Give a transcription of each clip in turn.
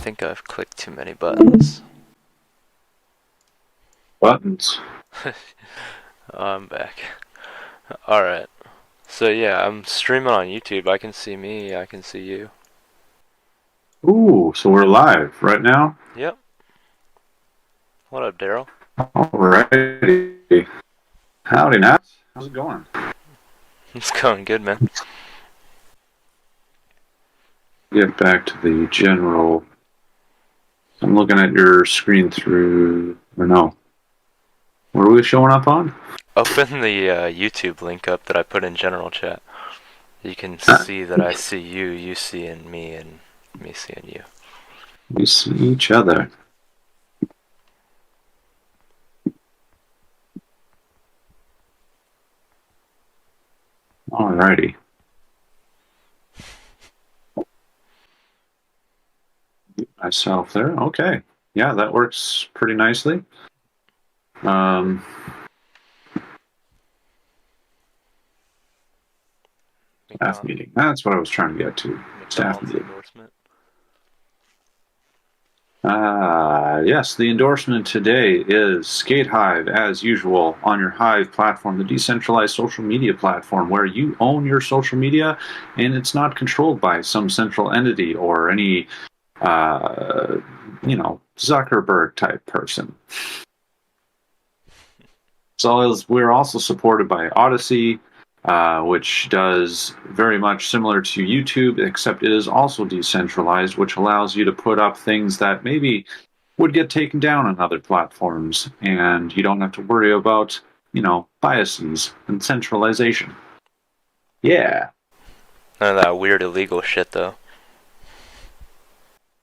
think I've clicked too many buttons. Buttons. I'm back. Alright. So yeah, I'm streaming on YouTube. I can see me, I can see you. Ooh, so we're live right now. Yep. What up, Daryl? Alrighty. Howdy, Nat. How's it going? It's going good, man. Get back to the general. I'm looking at your screen through. Or no. What are we showing up on? Open the YouTube link up that I put in general chat. You can Ah, see that I see you, you seeing me, and me seeing you. we see each other. Alrighty. Myself there. Okay. Yeah, that works pretty nicely. Um, Staff meeting. That's what I was trying to get to. Staff McDonald's meeting. endorsement. Yes, the endorsement today is SkateHive, as usual, on your Hive platform, the decentralized social media platform where you own your social media and it's not controlled by some central entity or any, Zuckerberg type person. So we're also supported by Odyssey, which does very much similar to YouTube, except it is also decentralized, which allows you to put up things that maybe would get taken down on other platforms, and you don't have to worry about, biases and centralization. Yeah. None of that weird illegal shit, though.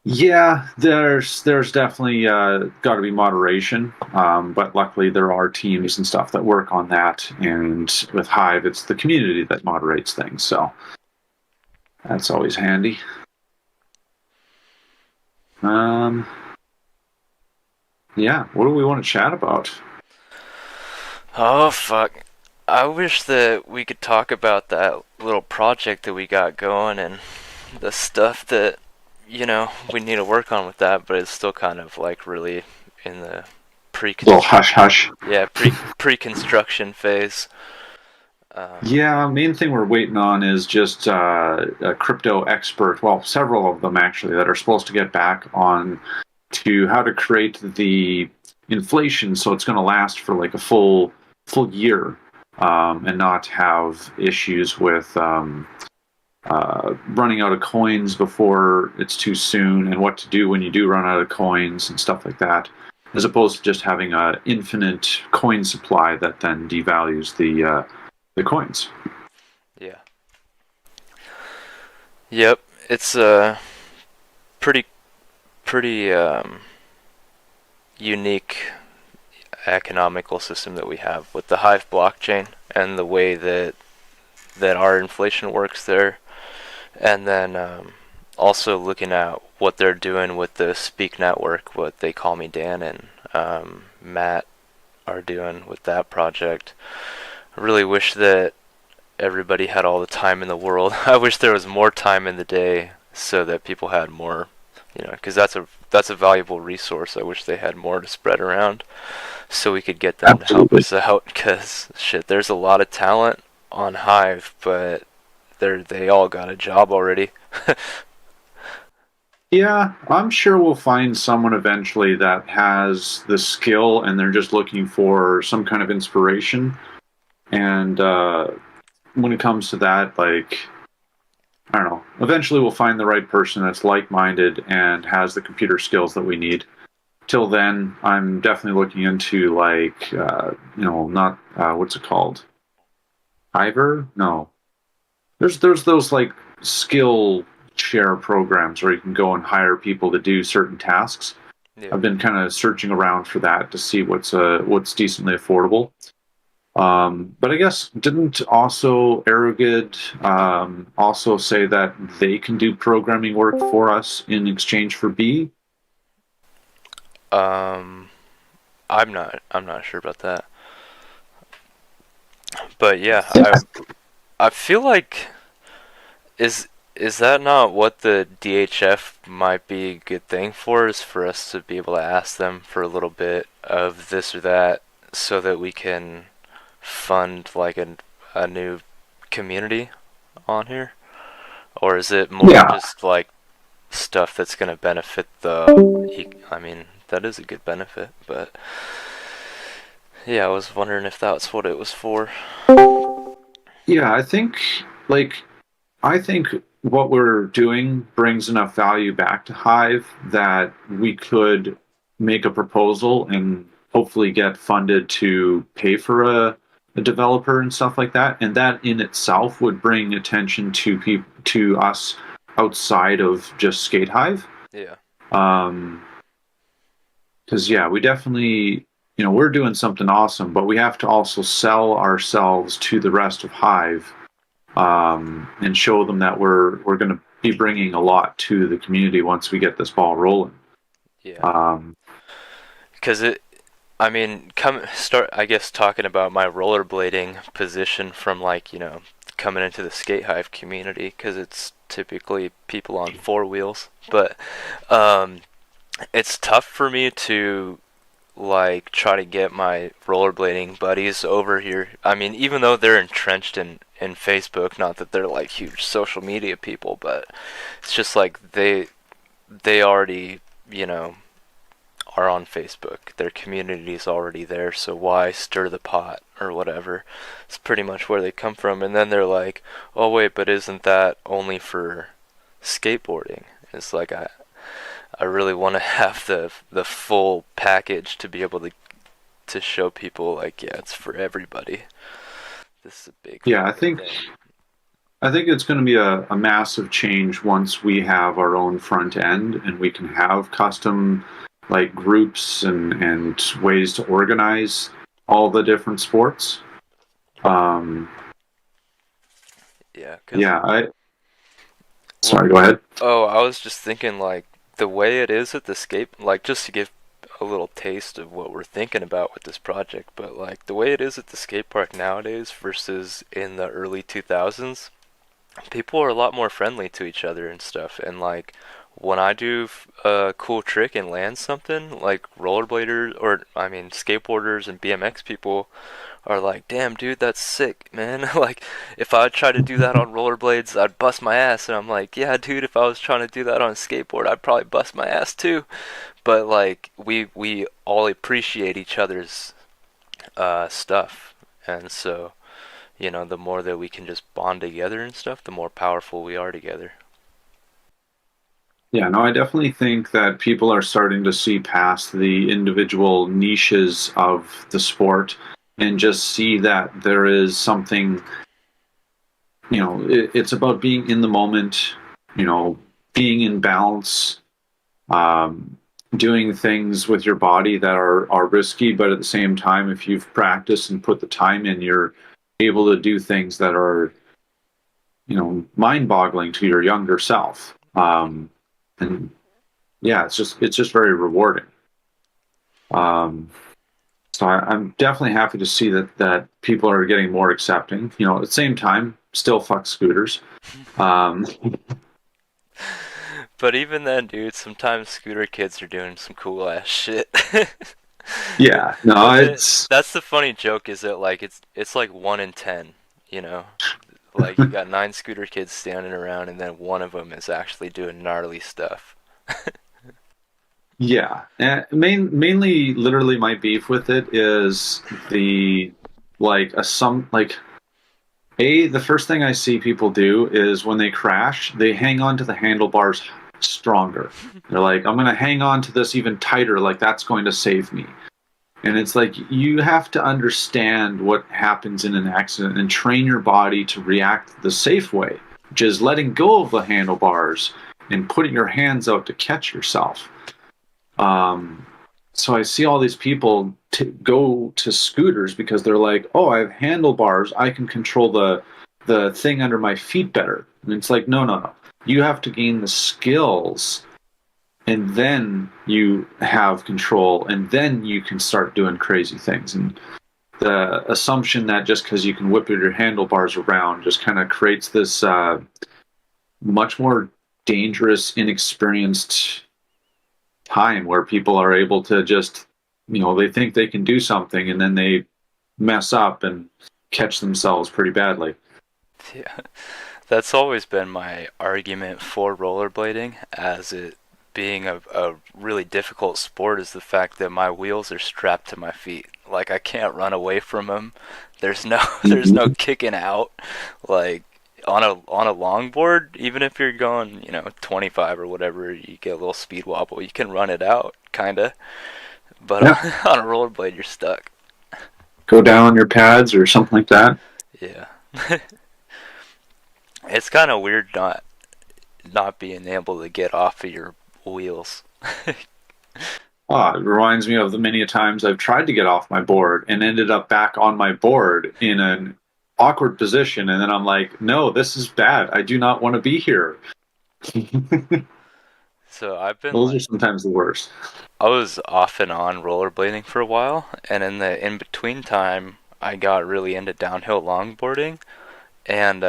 Yeah, there's definitely got to be moderation, but luckily there are teams and stuff that work on that. And with Hive, it's the community that moderates things, so that's always handy. Um, yeah, what do we want to chat about? Oh, fuck. I wish that we could talk about that little project that we got going and the stuff that, we need to work on with that, but it's still kind of like really in the Little hush hush. pre-construction phase. Yeah, main thing we're waiting on is just a crypto expert. Well, several of them actually that are supposed to get back on to how to create the inflation so it's going to last for like a full year, and not have issues with running out of coins before it's too soon, and what to do when you do run out of coins and stuff like that, as opposed to just having an infinite coin supply that then devalues the coins. Yeah. Yep. It's a pretty pretty unique economical system that we have with the Hive blockchain and the way that our inflation works there, and then also looking at what they're doing with the Speak network, what they call me Dan and Matt are doing with that project. I really wish that everybody had all the time in the world. I wish there was more time in the day so that people had more, because that's a valuable resource. I wish they had more to spread around so we could get them to help Absolutely. us out. Because shit, there's a lot of talent on Hive, but they all got a job already. Yeah, I'm sure we'll find someone eventually that has the skill and they're just looking for some kind of inspiration. And when it comes to that, like, I don't know, eventually we'll find the right person that's like minded and has the computer skills that we need. Till then, I'm definitely looking into, like, not, what's it called? Fiverr? No. There's those like skill share programs where you can go and hire people to do certain tasks. Yeah. I've been kind of searching around for that to see what's decently affordable. But I guess didn't also Arrowgood also say that they can do programming work for us in exchange for B? Um, I'm not sure about that, but yeah, I feel like is is that not what the DHF might be a good thing for? Is for us to be able to ask them for a little bit of this or that, so that we can fund like a new community on here, or is it more Yeah, just like stuff that's going to benefit the? I mean, that is a good benefit, but yeah, I was wondering if that's what it was for. yeah. Like I think what we're doing brings enough value back to Hive that we could make a proposal and hopefully get funded to pay for a developer and stuff like that. And that in itself would bring attention to people to us outside of just SkateHive. Yeah. Um, because yeah, we definitely, we're doing something awesome, but we have to also sell ourselves to the rest of Hive, and show them that we're going to be bringing a lot to the community once we get this ball rolling. Yeah. Um, Because I mean, I guess talking about my rollerblading position from like, coming into the SkateHive community, because it's typically people on four wheels, but um, it's tough for me to like try to get my rollerblading buddies over here. I mean, even though they're entrenched in Facebook, not that they're like huge social media people, but it's just like they already, you know, are on Facebook. Their community is already there, so why stir the pot or whatever? It's pretty much where they come from. And then they're like, "Oh wait, but isn't that only for skateboarding?" It's like I really want to have the full package to be able to show people like, yeah, it's for everybody. This is a big yeah, fucking thing. I think it's going to be a massive change once we have our own front end and we can have custom like groups and ways to organize all the different sports. Um, Yeah, cause yeah, I well, sorry, go ahead. oh, I was just thinking like the way it is at the skate, like just to give a little taste of what we're thinking about with this project, but like the way it is at the skate park nowadays versus in the early 2000s, people are a lot more friendly to each other and stuff. And like when I do a cool trick and land something, like rollerbladers or I mean skateboarders and BMX people are like, "Damn, dude, that's sick, man." Like if I tried to do that on rollerblades, I'd bust my ass. And I'm like, "Yeah, dude, if I was trying to do that on a skateboard, I'd probably bust my ass too." But like we all appreciate each other's stuff, and so the more that we can just bond together and stuff, the more powerful we are together. Yeah, no, I definitely think that people are starting to see past the individual niches of the sport and just see that there is something, it's about being in the moment, being in balance, um, doing things with your body that are risky, but at the same time, if you've practiced and put the time in, you're able to do things that are, mind-boggling to your younger self. And yeah, it's just very rewarding. Um, so I'm definitely happy to see that people are getting more accepting. At the same time, still fuck scooters. Um, But even then, dude, sometimes scooter kids are doing some cool ass shit. yeah, no, But it's that's the funny joke is that like it's like 1 in 10, you know. Like you got 9 scooter kids standing around, and then one of them is actually doing gnarly stuff. yeah. Mainly, literally, my beef with it is the like a some like the first thing I see people do is when they crash, they hang on to the handlebars stronger. They're like, I'm going to hang on to this even tighter, like that's going to save me. And it's like you have to understand what happens in an accident and train your body to react the safe way, which is letting go of the handlebars and putting your hands out to catch yourself. Um, so I see all these people go to scooters because they're like, "Oh, I have handlebars. I can control the thing under my feet better." And it's like, no, no, no. You have to gain the skills, and then you have control, and then you can start doing crazy things. And the assumption that just because you can whip your handlebars around just kind of creates this much more dangerous, inexperienced time where people are able to just, they think they can do something and then they mess up and catch themselves pretty badly. Yeah, that's always been my argument for rollerblading, as it being a really difficult sport, is the fact that my wheels are strapped to my feet. Like I can't run away from them. There's no there's no Mhm. kicking out. Like on a longboard, even if you're going, 25 or whatever, you get a little speed wobble, you can run it out, kinda. But Yeah. on a rollerblade, you're stuck. Go down on your pads or something like that. Yeah. It's kind of weird not being able to get off of your wheels. It reminds me of the many times I've tried to get off my board and ended up back on my board in an awkward position. And then I'm like, no, this is bad. I do not want to be here. So I've been Those are like, sometimes the worst. I was off and on rollerblading for a while, and in the in between time, I got really into downhill longboarding. And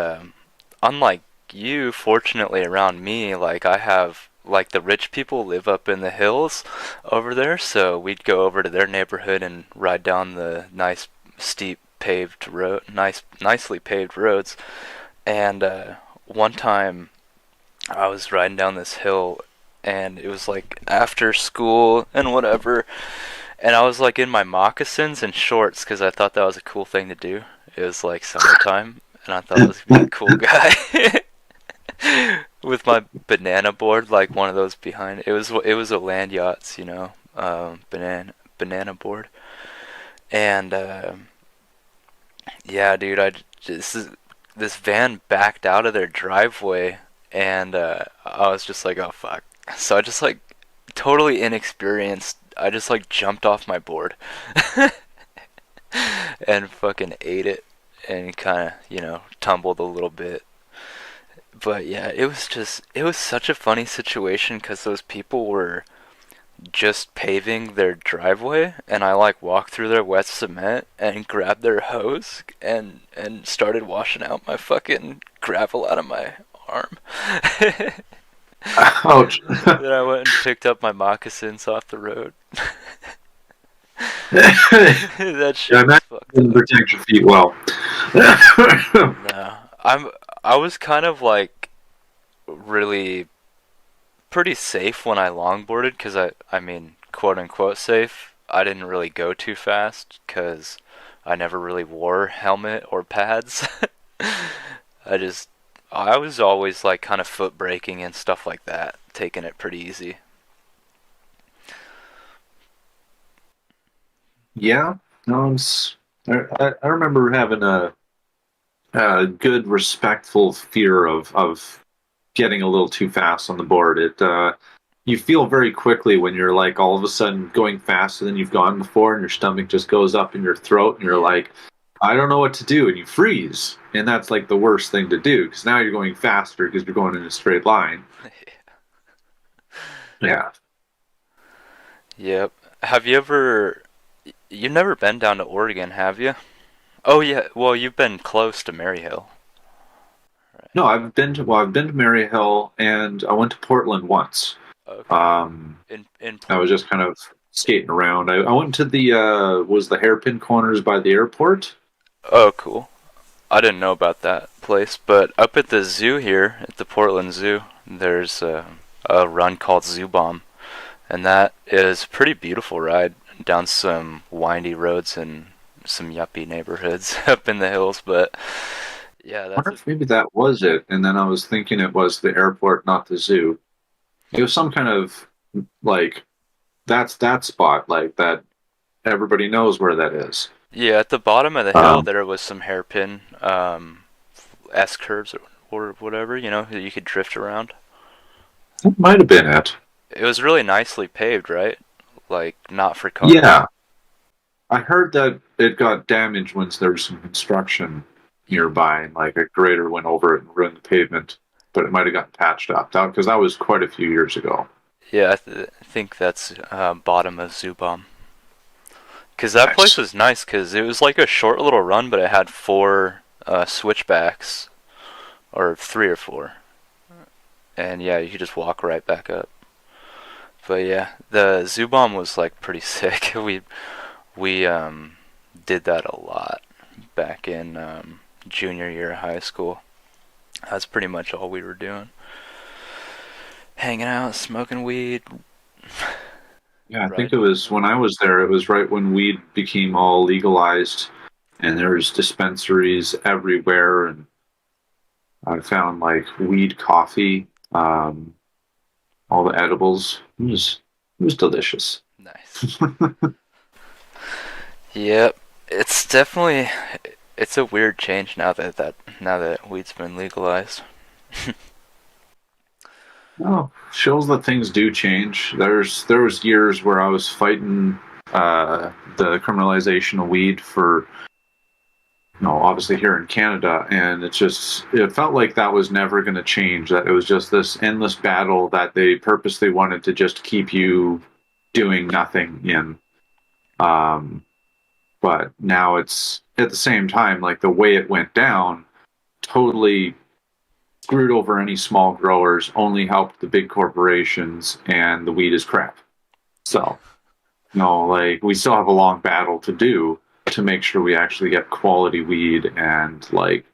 unlike you, fortunately around me, like I have like the rich people live up in the hills over there, so we'd go over to their neighborhood and ride down the nice steep paved road, nicely paved roads. And one time I was riding down this hill, and it was like after school and whatever, and I was like in my moccasins and shorts because I thought that was a cool thing to do. It was like summertime, and I thought I was gonna be the cool guy with my banana board, like one of those behind. It was a land yachts, banana board, and yeah, dude, this van backed out of their driveway, and I was just like, oh fuck. So I just like totally inexperienced. I just like jumped off my board and fucking ate it and kind of, tumbled a little bit. But yeah, it was such a funny situation because those people were just paving their driveway, and I like walked through their wet cement and grabbed their hose and started washing out my fucking gravel out of my arm. Ouch. Then I went and picked up my moccasins off the road. Yeah, That shit was imagine fucked you didn't up. protect your feet well. No, I was kind of like really pretty safe when I longboarded because I mean, quote unquote safe. I didn't really go too fast because I never really wore helmet or pads. I just I was always like kind of foot braking and stuff like that, taking it pretty easy. Yeah, no, I remember having a good, respectful fear of getting a little too fast on the board. You feel very quickly when you're like all of a sudden going faster than you've gone before, and your stomach just goes up in your throat, and you're Yeah. like, I don't know what to do, and you freeze, and that's like the worst thing to do because now you're going faster because you're going in a straight line. Yeah. Yep. Have you ever you've never been down to Oregon, have you? Oh yeah, well you've been close to Maryhill, right? No, I've been to Maryhill, and I went to Portland once. Okay. Um, In I was Portland. just kind of skating around. I went to the was the hairpin corners by the airport. Oh, cool. I didn't know about that place, but up at the zoo here, at the Portland Zoo, there's a run called Zoo Bomb, and that is a pretty beautiful ride down some windy roads and some yuppie neighborhoods up in the hills. But yeah, I that's wonder a if maybe that was it. And then I was thinking it was the airport, not the zoo. It was some kind of like that's that spot like that. Everybody knows where that is. yeah. At the bottom of the hill, Um, there was some hairpin S curves or whatever, that you could drift around. it might have been it. It was really nicely paved, right? Like not for cars. Yeah, I heard that it got damaged once there was some construction nearby, and like a grader went over it and ruined the pavement. But it might have gotten patched up because that was quite a few years ago. Yeah, I think that's bottom of Zubom. Because that place Nice. was nice because it was like a short little run, but it had four switchbacks, or three or four. and yeah, you could just walk right back up. But yeah, the zoo bomb was like pretty sick. We did that a lot back in junior year of high school. That's pretty much all we were doing. Hanging out, smoking weed. Yeah, I think Right. it was when I was there. It was right when weed became all legalized, and there's dispensaries everywhere. And I found like weed coffee, all the edibles. It was delicious. Nice. Yep. It's definitely it's a weird change now that weed's been legalized. Well, shows that things do change. There was years where I was fighting the criminalization of weed for, obviously here in Canada, and it felt like that was never going to change. That it was just this endless battle that they purposely wanted to just keep you doing nothing in. Um, but now it's at the same time, like the way it went down, totally screwed over any small growers, only helped the big corporations, and the weed is crap. So, like we still have a long battle to do to make sure we actually get quality weed and like,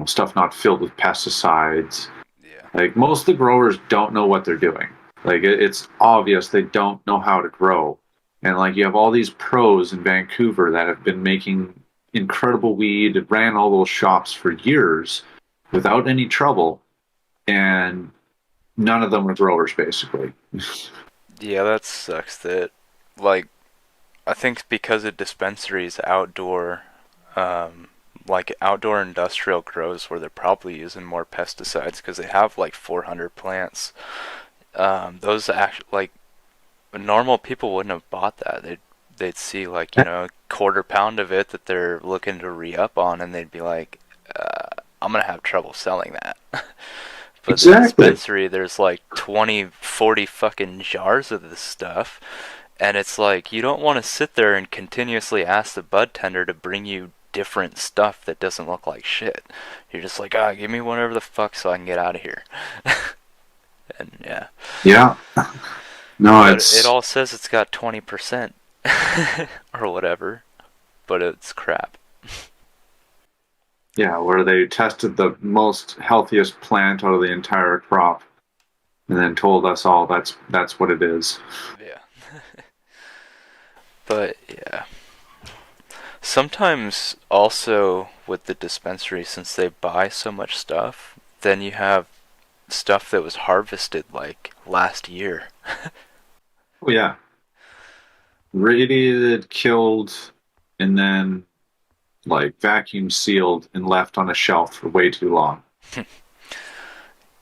stuff not filled with pesticides. Yeah. Like most of the growers don't know what they're doing. Like it's obvious they don't know how to grow. And like you have all these pros in Vancouver that have been making incredible weed, ran all those shops for years without any trouble, and none of them are growers basically. Yeah, that sucks that like I think because of dispensaries um like outdoor industrial grows where they're probably using more pesticides because they have like 400 plants. Those actually like normal people wouldn't have bought that. They'd see like a quarter pound of it that they're looking to re up on, and they'd be like, I'm gonna have trouble selling that. But the Exactly. dispensary, there's like 20, 40 fucking jars of this stuff, and it's like you don't want to sit there and continuously ask the bud tender to bring you different stuff that doesn't look like shit. You're just like, give me whatever the fuck so I can get out of here. And yeah, Yeah. No, but it it's all says it's got 20% or whatever, but it's crap. yeah, where they tested the most healthiest plant out of the entire crop and then told us all that's what it is. Yeah. But yeah. Sometimes also with the dispensary, since they buy so much stuff, then you have stuff that was harvested like last year. Oh yeah. Radiated, killed, and then like vacuum sealed and left on a shelf for way too long. Yeah,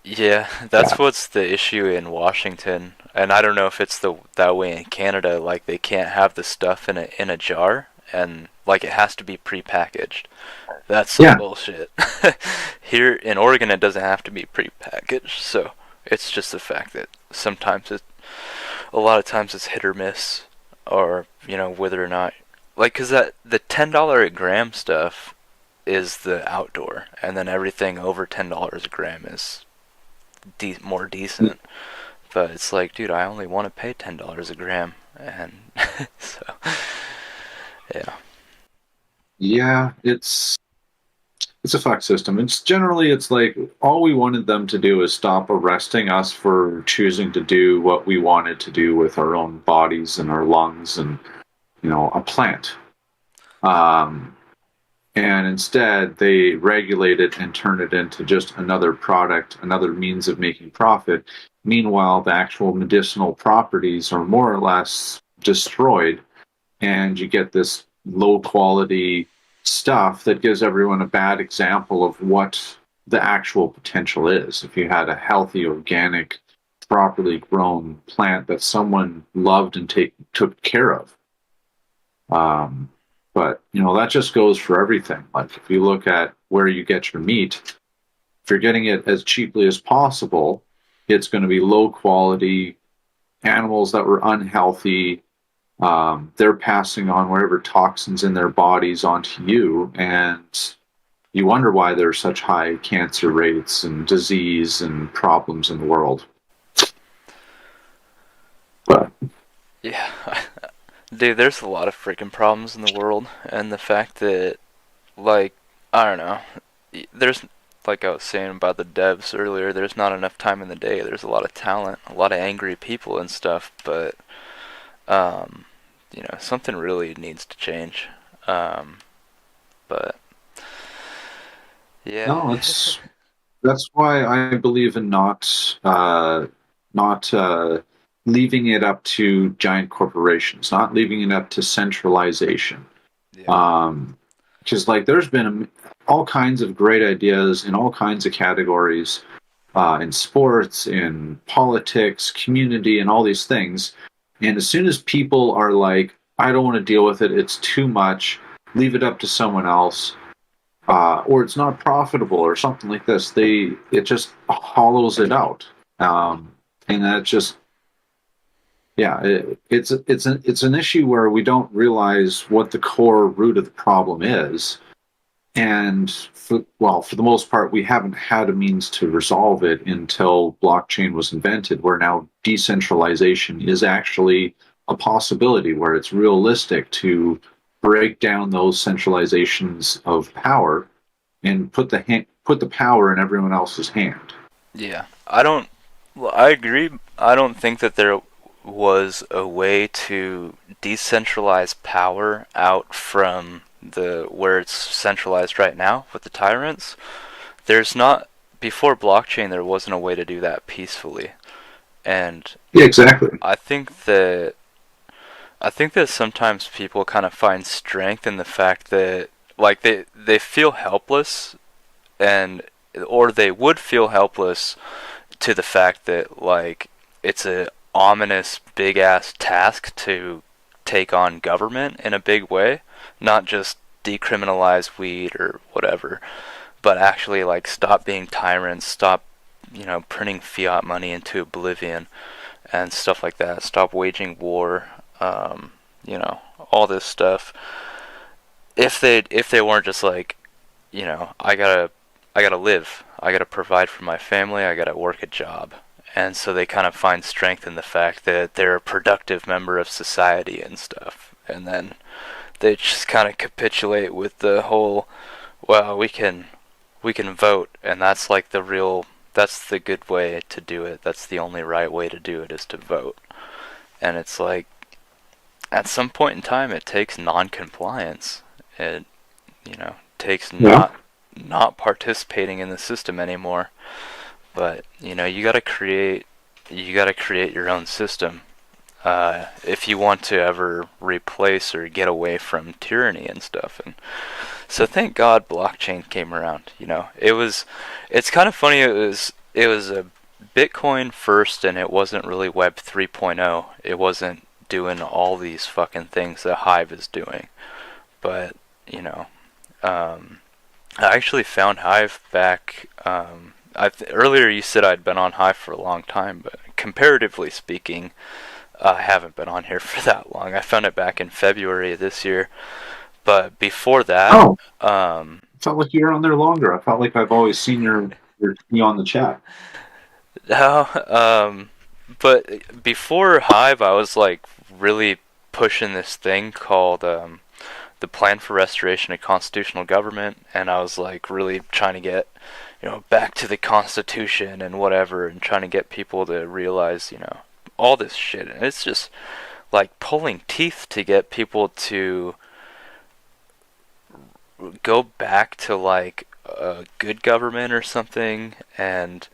Yeah. that's what's the issue in Washington, and I don't know if it's that way in Canada. Like they can't have the stuff in a jar, and like it has to be prepackaged. That's some Yeah. bullshit. Here in Oregon, it doesn't have to be prepackaged, so it's just the fact that a lot of times it's hit or miss, or whether or not, like, cause that the $10 a gram stuff is the outdoor, and then everything over $10 a gram is more decent. But it's like, dude, I only want to pay $10 a gram, and so yeah, Yeah, it's a fuck system. It's like all we wanted them to do is stop arresting us for choosing to do what we wanted to do with our own bodies and our lungs and a plant. Um, and instead they regulate it and turn it into just another product, another means of making profit. Meanwhile, the actual medicinal properties are more or less destroyed, and you get this low quality stuff that gives everyone a bad example of what the actual potential is. If you had a healthy, organic, properly grown plant that someone loved and took care of. Um, but that just goes for everything. Like if you look at where you get your meat, if you're getting it as cheaply as possible, it's going to be low quality animals that were unhealthy. They're passing on whatever toxins in their bodies onto you, and you wonder why there's such high cancer rates and disease and problems in the world. But Yeah, dude, there's a lot of freaking problems in the world, and the fact that, like, I don't know, there's, like I was saying about the devs earlier, there's not enough time in the day. There's a lot of talent, a lot of angry people and stuff, but, um, something really needs to change. Um, but, yeah. no, that's why I believe in not leaving it up to giant corporations, not leaving it up to centralization. Yeah. Um, because like there's been all kinds of great ideas in all kinds of categories, in sports, in politics, community, and all these things. And as soon as people are like, I don't want to deal with it, it's too much, leave it up to someone else, or it's not profitable or something like this, it just hollows it out. And that just yeah, it's an issue where we don't realize what the core root of the problem is, and for the most part, we haven't had a means to resolve it until blockchain was invented, where now decentralization is actually a possibility, where it's realistic to break down those centralizations of power and put the power in everyone else's hand. Yeah. Well, I agree. I don't think that there was a way to decentralize power out from the where it's centralized right now with the tyrants. There's not before blockchain there wasn't a way to do that peacefully. And Yeah, exactly. I think that I think that sometimes people kind of find strength in the fact that like they feel helpless and or they would feel helpless to the fact that like it's a ominous big ass task to take on government in a big way, not just decriminalize weed or whatever, but actually like stop being tyrants, stop printing fiat money into oblivion and stuff like that, stop waging war, all this stuff. If they weren't just like, I gotta live. I gotta provide for my family. I gotta work a job. And so they kind of find strength in the fact that they're a productive member of society and stuff. And then they just kind of capitulate with the whole, well, we can vote, and that's like that's the good way to do it. That's the only right way to do it is to vote. And it's like, at some point in time, it takes non-compliance. It, takes Yeah. not participating in the system anymore. But you gotta create your own system if you want to ever replace or get away from tyranny and stuff. And so thank God blockchain came around. It's kind of funny. It was a Bitcoin first, and it wasn't really Web 3.0. It wasn't doing all these fucking things that Hive is doing. But um, I actually found Hive back. Earlier you said I'd been on Hive for a long time, but comparatively speaking, I haven't been on here for that long. I found it back in February of this year. But before that, Oh, um, I felt like you were on there longer. I felt like I've always seen you on the chat. no, but before Hive, I was like really pushing this thing called the Plan for Restoration of Constitutional Government, and I was like really trying to get back to the Constitution and whatever, and trying to get people to realize all this shit, and it's just like pulling teeth to get people to go back to like a good government or something, and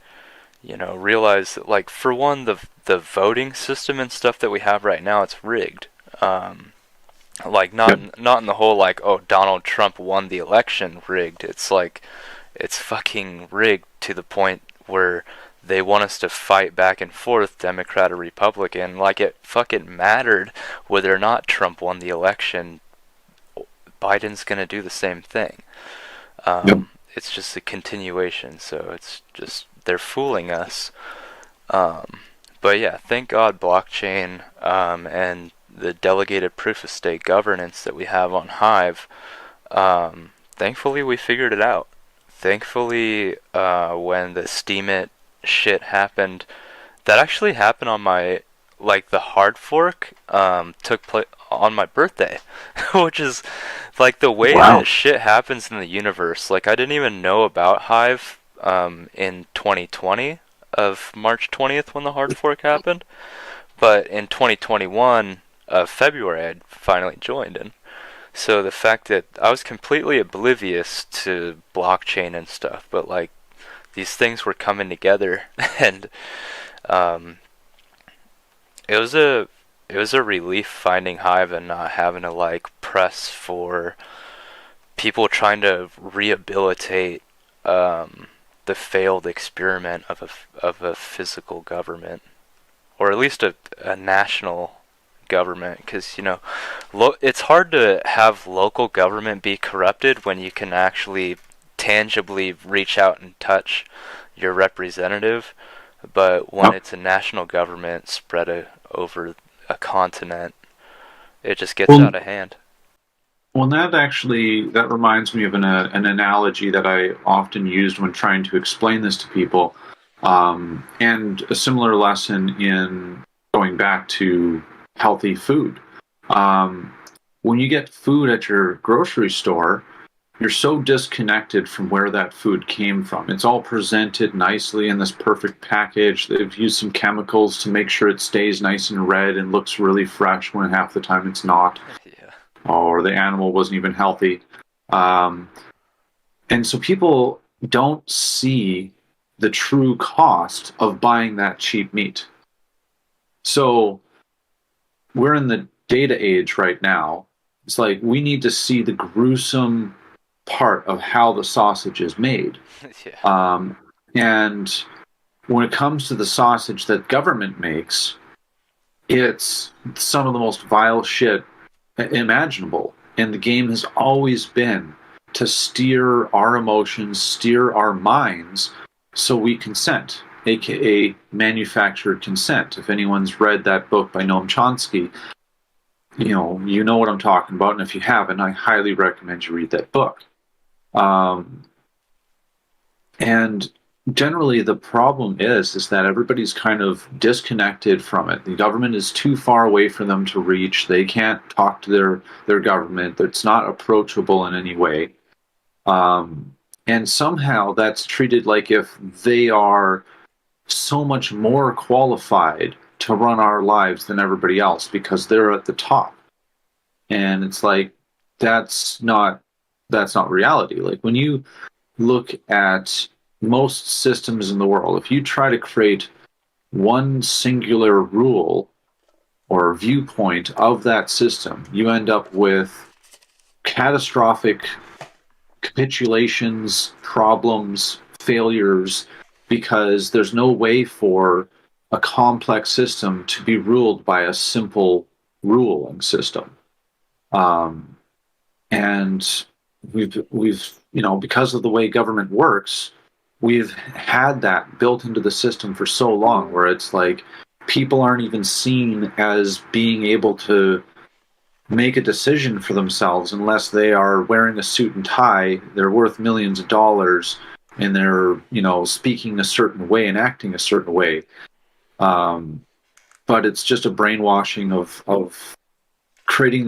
realize that, like, for one, the voting system and stuff that we have right now, it's rigged. Like Yep. not in the whole like, oh, Donald Trump won the election rigged. It's like it's fucking rigged to the point where they want us to fight back and forth, Democrat or Republican, like it fucking mattered whether or not Trump won the election. Biden's gonna do the same thing. Yep. It's just a continuation, so it's just they're fooling us. Um, but yeah, thank God blockchain and the delegated proof of stake governance that we have on Hive thankfully we figured it out. Thankfully, when the Steam It shit happened, that actually happened on my, like, the hard fork took place on my birthday, which is like the way Wow. that shit happens in the universe. Like, I didn't even know about Hive in 2020 of March 20th when the hard fork happened, but in 2021 of February I'd finally joined in. So the fact that I was completely oblivious to blockchain and stuff, but like these things were coming together, and um, it was a it was a relief finding Hive and not having to like press for people trying to rehabilitate the failed experiment of a physical government, or at least a national government, because it's hard to have local government be corrupted when you can actually tangibly reach out and touch your representative, but when Yep. it's a national government spread over a continent, it just gets Well, out of hand. well, that reminds me of an analogy that I often used when trying to explain this to people, and a similar lesson in going back to healthy food. Um, when you get food at your grocery store, you're so disconnected from where that food came from. It's all presented nicely in this perfect package. They've used some chemicals to make sure it stays nice and red and looks really fresh when half the time it's not, Yeah. or the animal wasn't even healthy. Um, and so people don't see the true cost of buying that cheap meat. So we're in the data age right now. It's like we need to see the gruesome part of how the sausage is made. Yeah. Um, and when it comes to the sausage that government makes, it's some of the most vile shit imaginable. And the game has always been to steer our emotions, steer our minds so we consent, aka manufactured consent. If anyone's read that book by Noam Chomsky, you know what I'm talking about. And if you haven't, I highly recommend you read that book. Um, and generally the problem is that everybody's kind of disconnected from it. The government is too far away for them to reach. They can't talk to their government. It's not approachable in any way. And somehow that's treated like if they are so much more qualified to run our lives than everybody else because they're at the top. And it's like that's not that's not reality. Like when you look at most systems in the world, if you try to create one singular rule or viewpoint of that system, you end up with catastrophic capitulations, problems, failures, because there's no way for a complex system to be ruled by a simple ruling system. Um, and we've because of the way government works, we've had that built into the system for so long where it's like people aren't even seen as being able to make a decision for themselves unless they are wearing a suit and tie, they're worth millions of dollars, and they're speaking a certain way and acting a certain way. um, but it's just a brainwashing of creating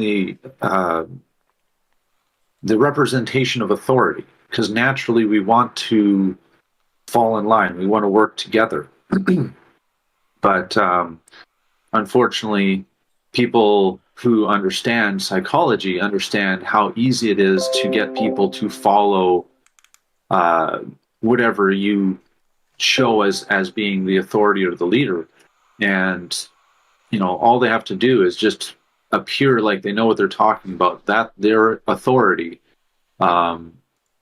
the representation of authority, because naturally we want to fall in line. We want to work together. But unfortunately, people who understand psychology understand how easy it is to get people to follow uh, whatever you show as being the authority or the leader. And all they have to do is just appear like they know what they're talking about, that their authority. Um,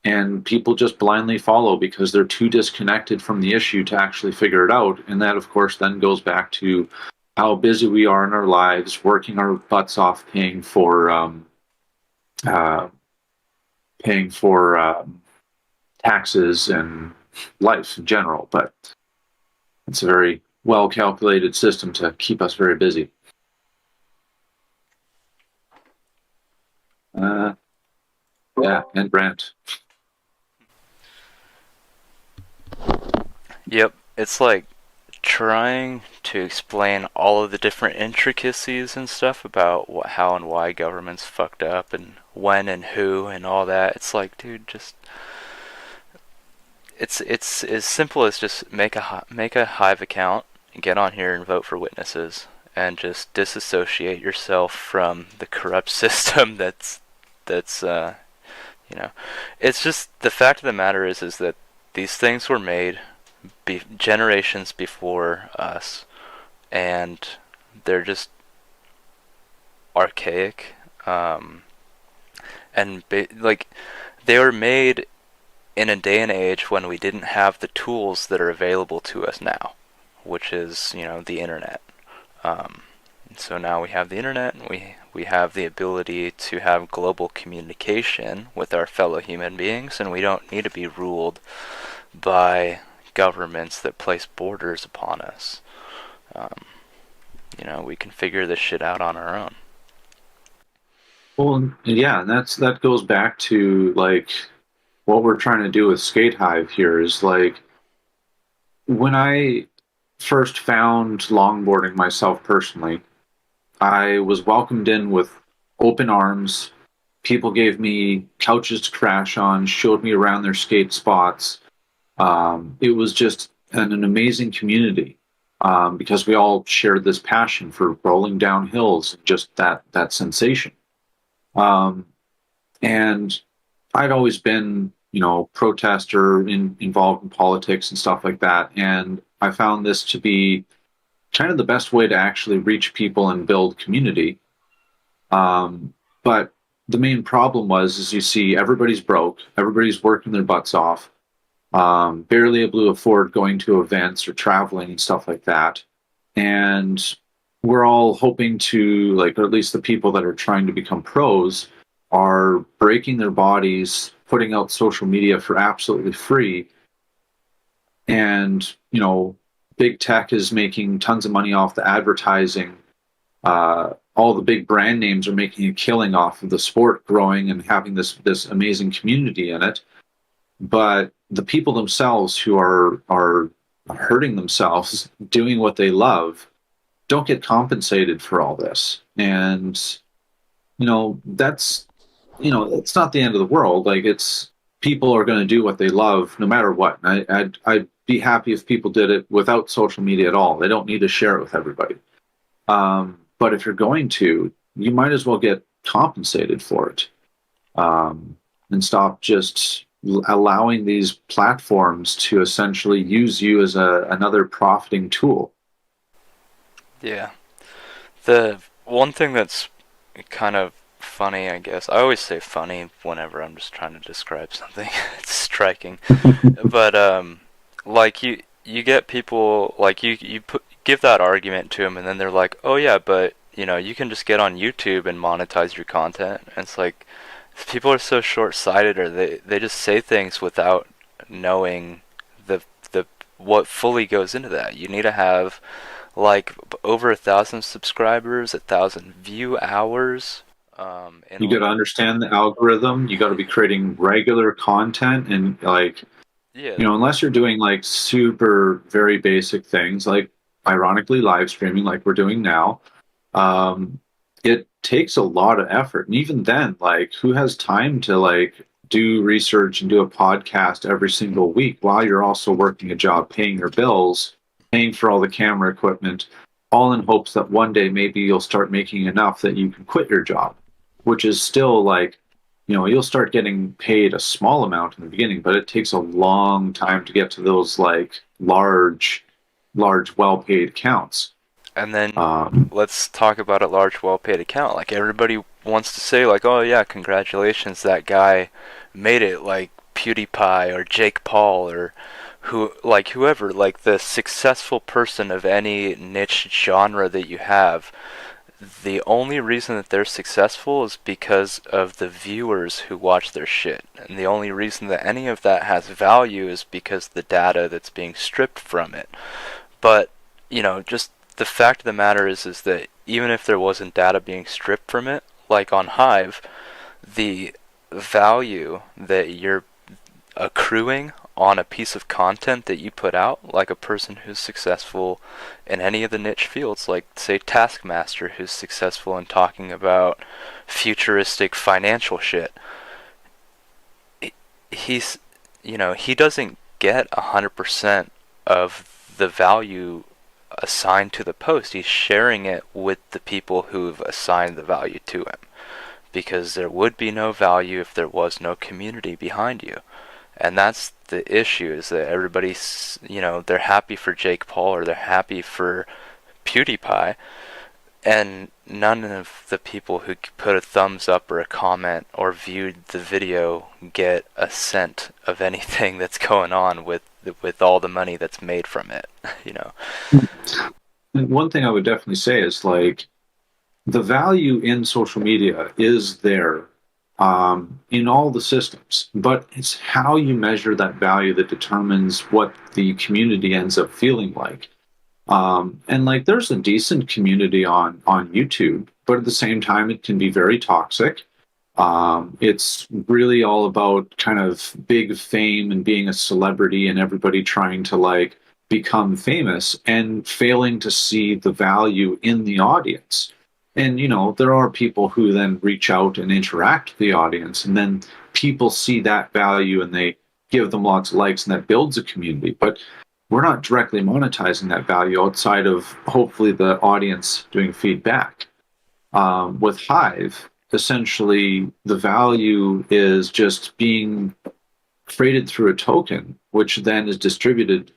and people just blindly follow because they're too disconnected from the issue to actually figure it out. And that, of course, then goes back to how busy we are in our lives, working our butts off, uh, paying for taxes and life in general. But it's a very well calculated system to keep us very busy. Yeah, and Brent. Yep, it's like trying to explain all of the different intricacies and stuff about how and why governments fucked up and when and who and all that. It's like, dude, just it's as simple as just make a Hive account and get on here and vote for witnesses and just disassociate yourself from the corrupt system that's you know. It's just the fact of the matter is that these things were made generations before us, and they're just archaic. And like they were made in a day and age when we didn't have the tools that are available to us now, which is the internet. Um, so now we have the internet, and we have the ability to have global communication with our fellow human beings, and we don't need to be ruled by governments that place borders upon us. Um, we can figure this shit out on our own. Well, yeah, and that goes back to like what we're trying to do with SkateHive here is like when I first found longboarding myself personally, I was welcomed in with open arms. People gave me couches to crash on, showed me around their skate spots. It was just an amazing community because we all shared this passion for rolling down hills, just that sensation. Um, and I'd always been, protester involved in politics and stuff like that. And I found this to be kind of the best way to actually reach people and build community. But the main problem was, as you see, everybody's broke, everybody's working their butts off, barely able to afford going to events or traveling and stuff like that. And we're all hoping to, like, or at least the people that are trying to become pros are breaking their bodies, putting out social media for absolutely free. And, big tech is making tons of money off the advertising. All the big brand names are making a killing off of the sport growing and having this amazing community in it. But the people themselves who are hurting themselves doing what they love don't get compensated for all this. And that's it's not the end of the world. Like, it's people are going to do what they love no matter what. And I'd be happy if people did it without social media at all. They don't need to share it with everybody. But if you're going to, you might as well get compensated for it, and stop just allowing these platforms to essentially use you as another profiting tool. Yeah. The one thing that's kind of funny, I guess. I always say funny whenever I'm just trying to describe something. It's striking. But like you get people like give that argument to them, and then they're like, "Oh yeah, but you can just get on YouTube and monetize your content." And it's like people are so short-sighted, or they just say things without knowing the what fully goes into that. You need to have like over 1,000 subscribers, 1,000 view hours. You got to understand the algorithm. You got to be creating regular content, and like, Yeah, unless you're doing like super very basic things, like ironically live streaming, like we're doing now, um, it takes a lot of effort. And even then, like, who has time to like do research and do a podcast every single week while you're also working a job, paying your bills, paying for all the camera equipment, all in hopes that one day maybe you'll start making enough that you can quit your job, which is still like, you'll start getting paid a small amount in the beginning, but it takes a long time to get to those like large, well-paid accounts. and then Um, let's talk about a large, well-paid account. Like everybody wants to say, like, "Oh yeah, congratulations, that guy made it." Like PewDiePie or Jake Paul or whoever, like the successful person of any niche genre that you have. The only reason that they're successful is because of the viewers who watch their shit. And the only reason that any of that has value is because the data that's being stripped from it. But, just the fact of the matter is that even if there wasn't data being stripped from it, like on Hive, the value that you're accruing on a piece of content that you put out, like a person who's successful in any of the niche fields, like say Taskmaster, who's successful in talking about futuristic financial shit. He's, he doesn't get 100% of the value assigned to the post. He's sharing it with the people who've assigned the value to him, because there would be no value if there was no community behind you. And that's the issue, is that everybody's, they're happy for Jake Paul or they're happy for PewDiePie, and none of the people who put a thumbs up or a comment or viewed the video get a cent of anything that's going on with all the money that's made from it, And one thing I would definitely say is like the value in social media is there in all the systems, but it's how you measure that value that determines what the community ends up feeling like. And like there's a decent community on YouTube, but at the same time, it can be very toxic. It's really all about kind of big fame and being a celebrity and everybody trying to like become famous and failing to see the value in the audience. And there are people who then reach out and interact with the audience, and then people see that value and they give them lots of likes, and that builds a community. But we're not directly monetizing that value outside of hopefully the audience doing feedback. With Hive, essentially the value is just being created through a token, which then is distributed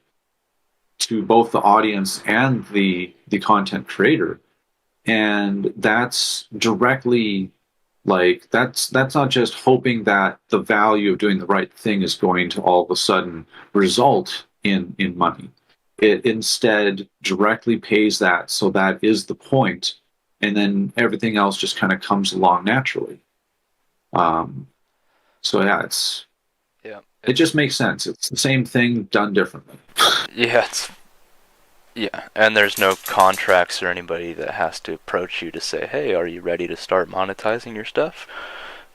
to both the audience and the content creator. And that's directly like that's not just hoping that the value of doing the right thing is going to all of a sudden result in money. It instead directly pays that, so that is the point, and then everything else just kind of comes along naturally. Um, so yeah, yeah, it just makes sense. It's the same thing done differently. yeah, and there's no contracts or anybody that has to approach you to say, hey, are you ready to start monetizing your stuff?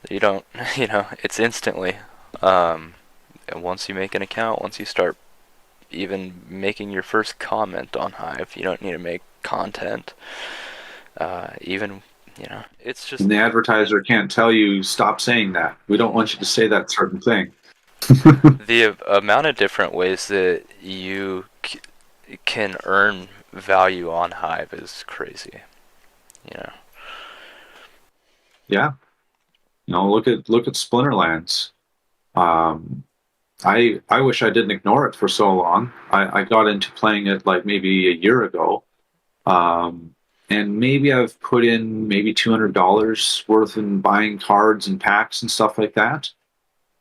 You don't, it's instantly. And once you make an account, once you start even making your first comment on Hive, you don't need to make content. Even, it's just And the advertiser can't tell you stop saying that. We don't want you to say that certain thing. the amount of different ways that you can earn value on Hive is crazy. Yeah, look at Splinterlands. Um, I wish I didn't ignore it for so long. I got into playing it like maybe a year ago, and maybe I've put in maybe $200 worth in buying cards and packs and stuff like that.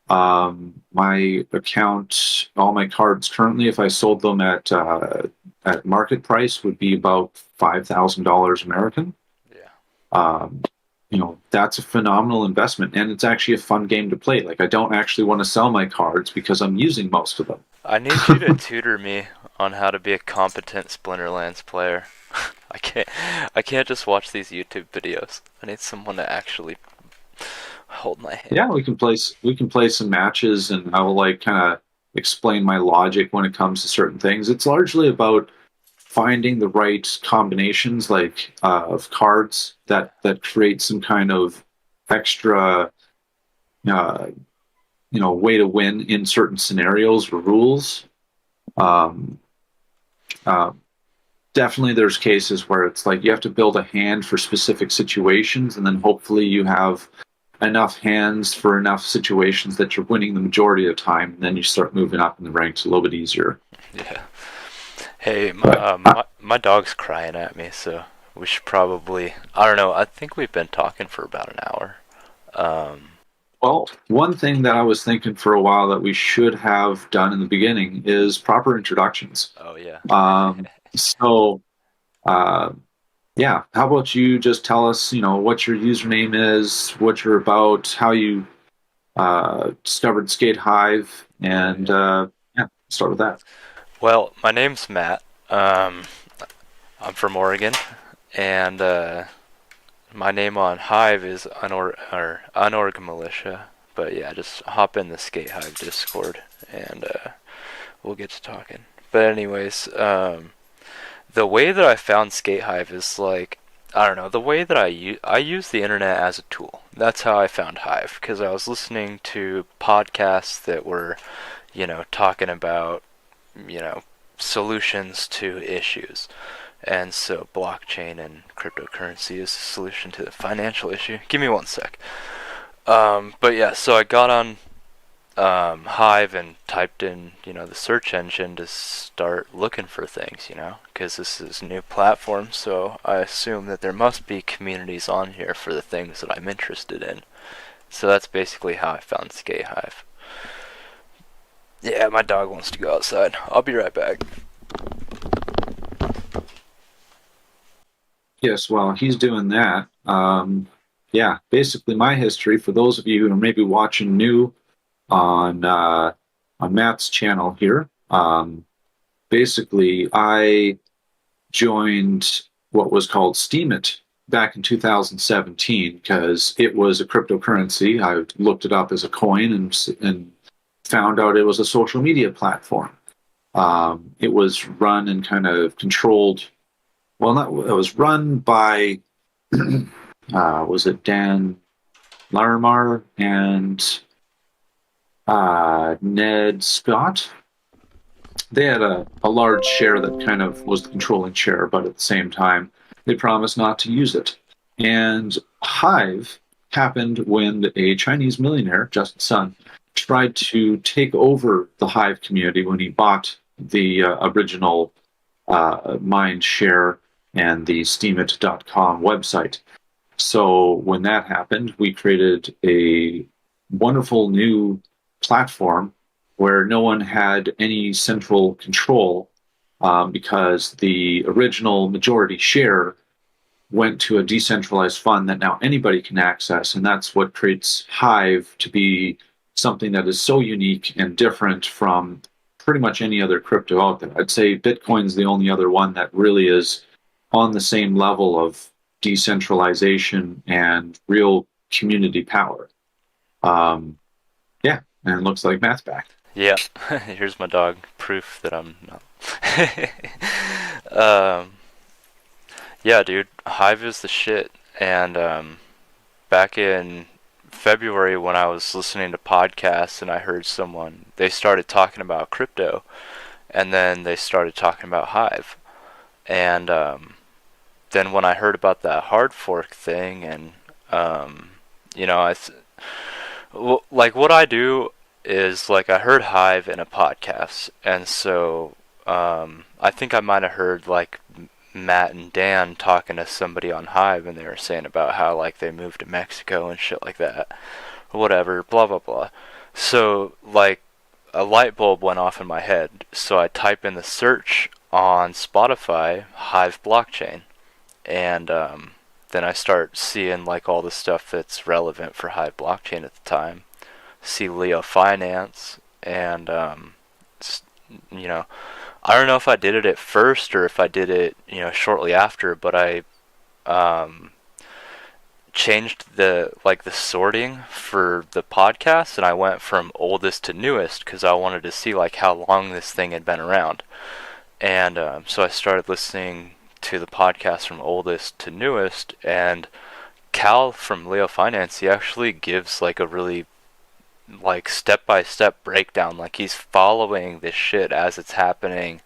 My account, all my cards currently, if I sold them at market price, would be about $5,000 American. Yeah. Um, that's a phenomenal investment, and it's actually a fun game to play. Like I don't actually want to sell my cards because I'm using most of them. I need you to tutor me on how to be a competent Splinterlands player. I can't I can't just watch these YouTube videos. I need someone to actually hold my hand. Yeah, we can play some matches, and I will like kind of explain my logic when it comes to certain things. It's largely about finding the right combinations, like of cards that create some kind of extra, uh, way to win in certain scenarios or rules. Um, uh, Definitely, there's cases where it's like you have to build a hand for specific situations, and then hopefully you have enough hands for enough situations that you're winning the majority of the time, and then you start moving up in the ranks a little bit easier. Yeah. Hey, But my dog's crying at me, so we should probably. I don't know. I think we've been talking for about an hour. Um. well, one thing that I was thinking for a while that we should have done in the beginning is proper introductions. Oh yeah. So, uh, yeah, how about you just tell us, what your username is, what you're about, how you discovered SkateHive, and yeah, start with that. Well, my name's Matt. I'm from Oregon, and my name on Hive is Unorg Militia, But yeah, just hop in the SkateHive Discord and we'll get to talking. But anyways, the way that I found SkateHive is like, I don't know, the way that I use the internet as a tool. That's how I found Hive, because I was listening to podcasts that were, talking about, you know, solutions to issues. And so blockchain and cryptocurrency is a solution to the financial issue. Give me one sec. But yeah, so I got on Hive and typed in, the search engine to start looking for things, because this is a new platform, so I assume that there must be communities on here for the things that I'm interested in. So that's basically how I found SkateHive. Yeah, my dog wants to go outside. I'll be right back. Yes, well, he's doing that. Yeah, basically my history for those of you who are maybe watching new on Matt's channel here. Basically, I joined what was called Steemit back in 2017 because it was a cryptocurrency. I looked it up as a coin and found out it was a social media platform. It was run and kind of controlled. Well, not it was run by was it Dan Larimar and Ned Scott? They had a large share that kind of was the controlling share, but at the same time, they promised not to use it. And Hive happened when a Chinese millionaire, Justin Sun, tried to take over the Hive community when he bought the original mind share and the steemit.com website. So when that happened, we created a wonderful new platform where no one had any central control because the original majority share went to a decentralized fund that now anybody can access. And that's what creates Hive to be something that is so unique and different from pretty much any other crypto out there. I'd say Bitcoin's the only other one that really is on the same level of decentralization and real community power. Yeah, and it looks like Matt's back. Yeah, here's my dog. Proof that I'm not. Yeah, dude, Hive is the shit. And back in February, when I was listening to podcasts and I heard they started talking about crypto, and then they started talking about Hive. And then when I heard about that hard fork thing, and like what I do is like I heard Hive in a podcast, and so I think I might have heard like Matt and Dan talking to somebody on Hive, and they were saying about how like they moved to Mexico and shit like that, or whatever, blah blah blah. So like a light bulb went off in my head, so I type in the search on Spotify Hive blockchain, and then I start seeing like all the stuff that's relevant for Hive blockchain at the time. See Leo Finance, and you know, I don't know if I did it at first or if I did it, shortly after, but I changed the sorting for the podcast, and I went from oldest to newest because I wanted to see like how long this thing had been around. And so I started listening to the podcast from oldest to newest, and Cal from Leo Finance, he actually gives like a really like step-by-step breakdown, like he's following this shit as it's happening,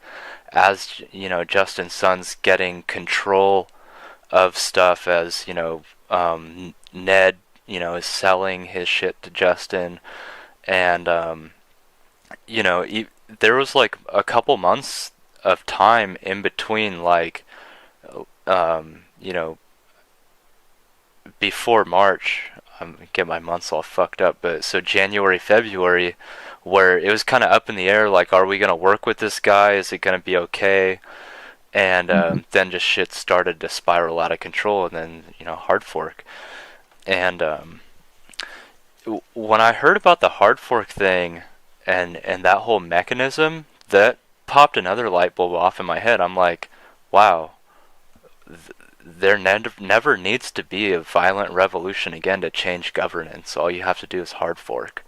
as Justin Sun's getting control of stuff, as Ned is selling his shit to Justin, and there was like a couple months of time in between, like before March. Get my months all fucked up, but so January, February, where it was kind of up in the air, like, are we gonna work with this guy? Is it gonna be okay? And then just shit started to spiral out of control, and then hard fork. And when I heard about the hard fork thing and that whole mechanism, that popped another light bulb off in my head. I'm like, wow, there never needs to be a violent revolution again to change governance. All you have to do is hard fork.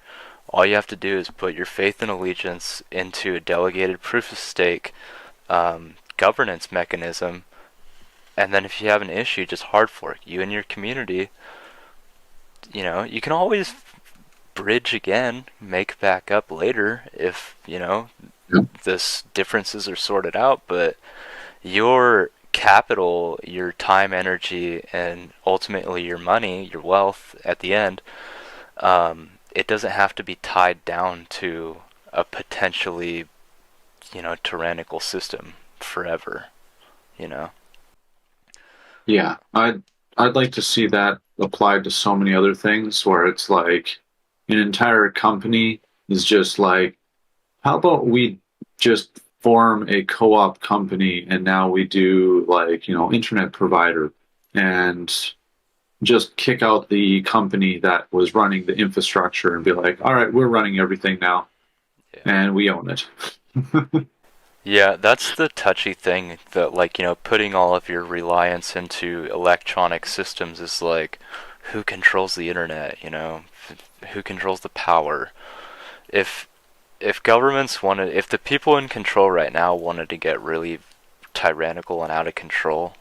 All you have to do is put your faith and allegiance into a delegated proof of stake governance mechanism, and then if you have an issue, just hard fork. You and your community, you can always bridge again, make back up later if, this differences are sorted out, but your capital, your time, energy, and ultimately your money, your wealth at the end, it doesn't have to be tied down to a potentially, tyrannical system forever, you know? Yeah, I'd like to see that applied to so many other things where it's like an entire company is just like, how about we just form a co-op company and now we do like, internet provider and just kick out the company that was running the infrastructure and be like, all right, we're running everything now Yeah. and we own it. Yeah, that's the touchy thing that, like, putting all of your reliance into electronic systems is like, who controls the internet, Who controls the power? If if the people in control right now wanted to get really tyrannical and out of control,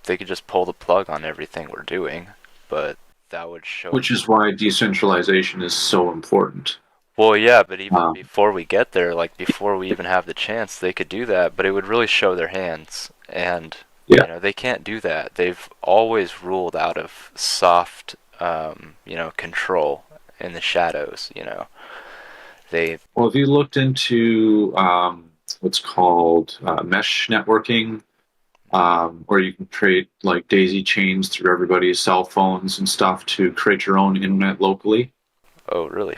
they could just pull the plug on everything we're doing, but that would show. Which is why decentralization is so important. Well, yeah, but even Um, before we get there, like before we even have the chance, they could do that, but it would really show their hands. And, yeah. they can't do that. They've always ruled out of soft, control in the shadows, They, Well, if you looked into what's called mesh networking, where you can create like daisy chains through everybody's cell phones and stuff to create your own internet locally. oh, really?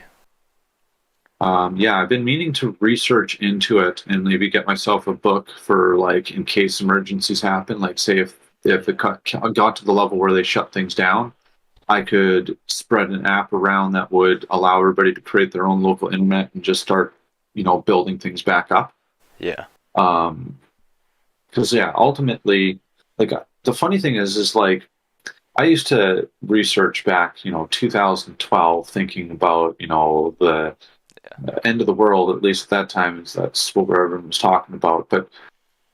Yeah, I've been meaning to research into it and maybe get myself a book for like in case emergencies happen. Like, say if it got to the level where they shut things down, I could spread an app around that would allow everybody to create their own local internet and just start, building things back up. Yeah. Um, because yeah, ultimately, like the funny thing is like I used to research back, 2012, thinking about, the end of the world. At least at that time, is that's what everyone was talking about. But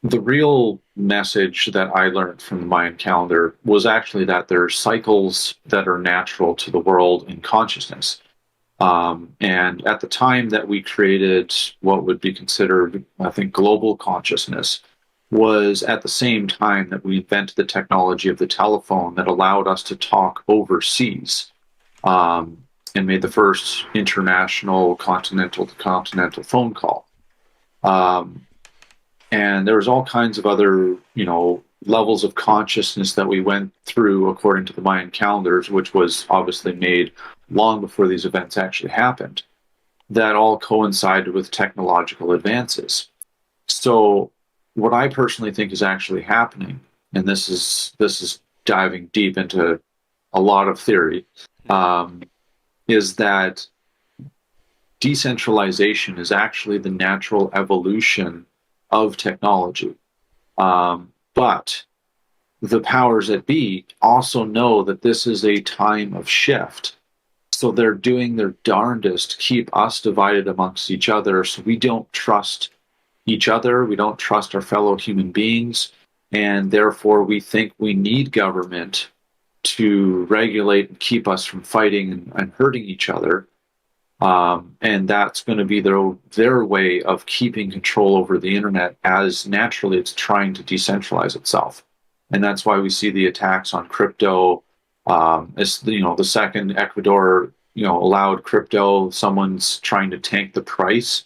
the real message that I learned from the Mayan calendar was actually that there are cycles that are natural to the world in consciousness. And at the time that we created what would be considered, I think, global consciousness, was at the same time that we invented the technology of the telephone that allowed us to talk overseas, and made the first international continental to continental phone call. Um, and there was all kinds of other, levels of consciousness that we went through according to the Mayan calendars, which was obviously made long before these events actually happened, that all coincided with technological advances. So what I personally think is actually happening, and this is diving deep into a lot of theory, um, is that decentralization is actually the natural evolution of technology. But the powers that be also know that this is a time of shift. So they're doing their darndest to keep us divided amongst each other so we don't trust each other, we don't trust our fellow human beings, and therefore we think we need government to regulate and keep us from fighting and hurting each other. And that's going to be their way of keeping control over the internet as naturally it's trying to decentralize itself. And that's why we see the attacks on crypto. As the second Ecuador allowed crypto, someone's trying to tank the price,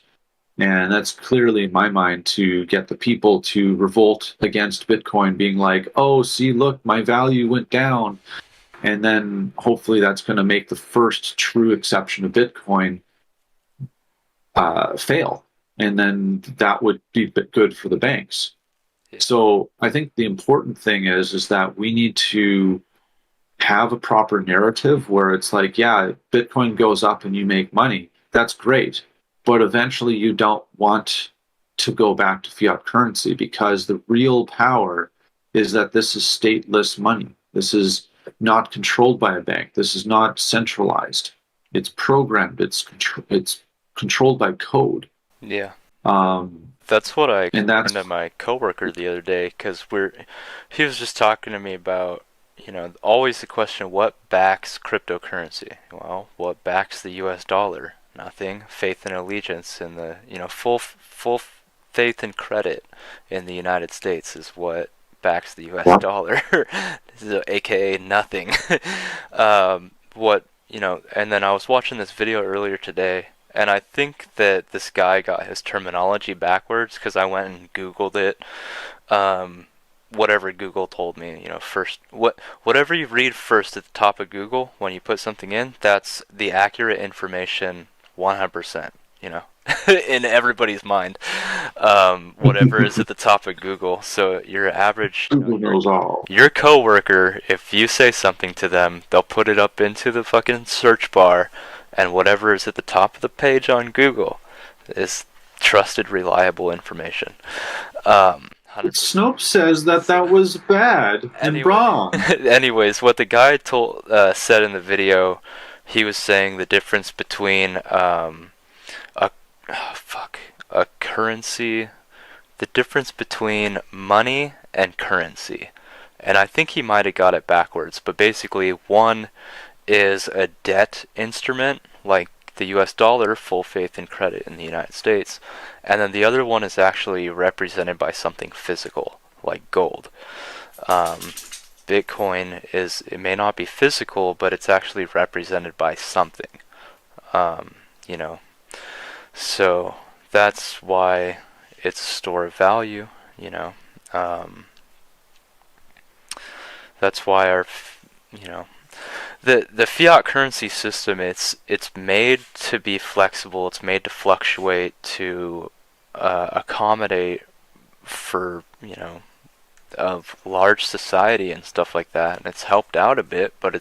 and that's clearly in my mind to get the people to revolt against Bitcoin, being like, "Oh, see, look, my value went down." And then hopefully that's going to make the first true exception of Bitcoin fail. And then that would be good for the banks. Yeah. So I think the important thing is that we need to have a proper narrative where it's like, yeah, Bitcoin goes up and you make money. That's great. But eventually you don't want to go back to fiat currency because the real power is that this is stateless money. This is not controlled by a bank. This is not centralized. It's programmed. It's controlled by code. Yeah. Um, That's what I and explained that's to my coworker the other day, because he was just talking to me about, always the question, what backs cryptocurrency? Well, what backs the U.S. dollar? Nothing. Faith and allegiance in the, full faith and credit in the United States is what backs the U.S. dollar, aka nothing. And then I was watching this video earlier today, and I think that this guy got his terminology backwards because I went and Googled it. Whatever Google told me, first, whatever you read first at the top of Google when you put something in, that's the accurate information 100%, in everybody's mind. Whatever is at the top of Google. So your average, Google knows all. your coworker, if you say something to them, they'll put it up into the fucking search bar, and whatever is at the top of the page on Google is trusted, reliable information. 100%. Snopes says that that was bad and wrong. Anyways, what the guy said in the video, he was saying the difference between a currency, the difference between money and currency. And I think he might have got it backwards, but basically one is a debt instrument, like the US dollar, full faith and credit in the United States, and then the other one is actually represented by something physical, like gold. Bitcoin it may not be physical, but it's actually represented by something. Um, you know, so that's why it's a store of value. That's why the fiat currency system, it's made to be flexible. It's made to fluctuate to accommodate for of large society and stuff like that, and it's helped out a bit, but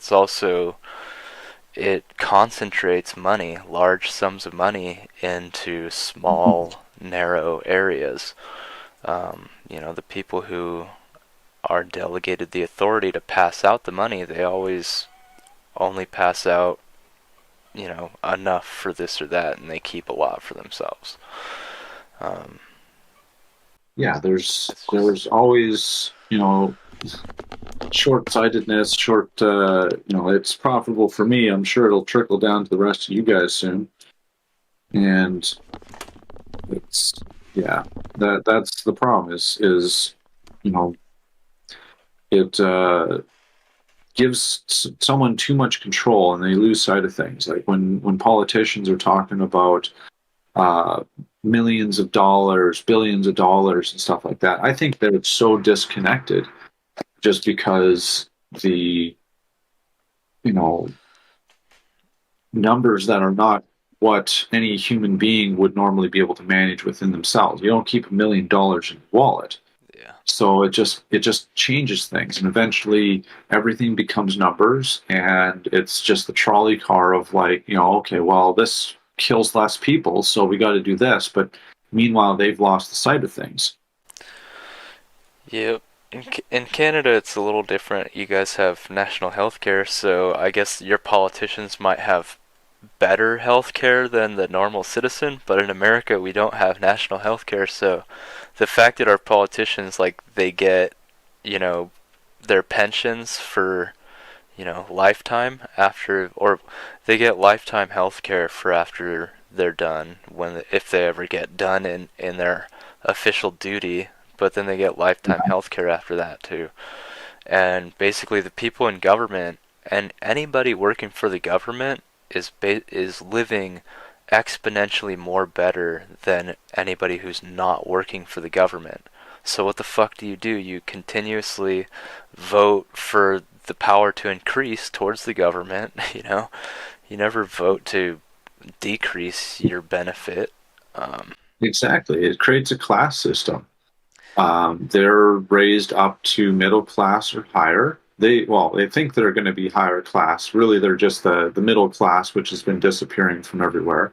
it concentrates money, large sums of money, into small, narrow areas. The people who are delegated the authority to pass out the money, they always only pass out, enough for this or that, and they keep a lot for themselves. Yeah, there's always short-sightedness, it's profitable for me. I'm sure it'll trickle down to the rest of you guys soon. And it's that's the problem is it gives someone too much control and they lose sight of things. Like when politicians are talking about uh, millions of dollars, billions of dollars, and stuff like that, I think that it's so disconnected just because the numbers that are not what any human being would normally be able to manage within themselves. You don't keep $1 million in your wallet. Yeah. So it just changes things, and eventually everything becomes numbers, and it's just the trolley car of like, okay, well, this kills less people, so we got to do this, but meanwhile they've lost the sight of things. Yep. In Canada, it's a little different. You guys have national health care, so I guess your politicians might have better health care than the normal citizen, but in America, we don't have national health care, so the fact that our politicians, like, they get, their pensions for, lifetime after, or they get lifetime health care for after they're done, if they ever get done in their official duty, but then they get lifetime health care after that too. And basically the people in government and anybody working for the government is living exponentially more better than anybody who's not working for the government. So what the fuck do? You continuously vote for the power to increase towards the government, You never vote to decrease your benefit. Exactly. It creates a class system. They're raised up to middle class or higher. They think they're going to be higher class. Really, they're just the middle class, which has been disappearing from everywhere.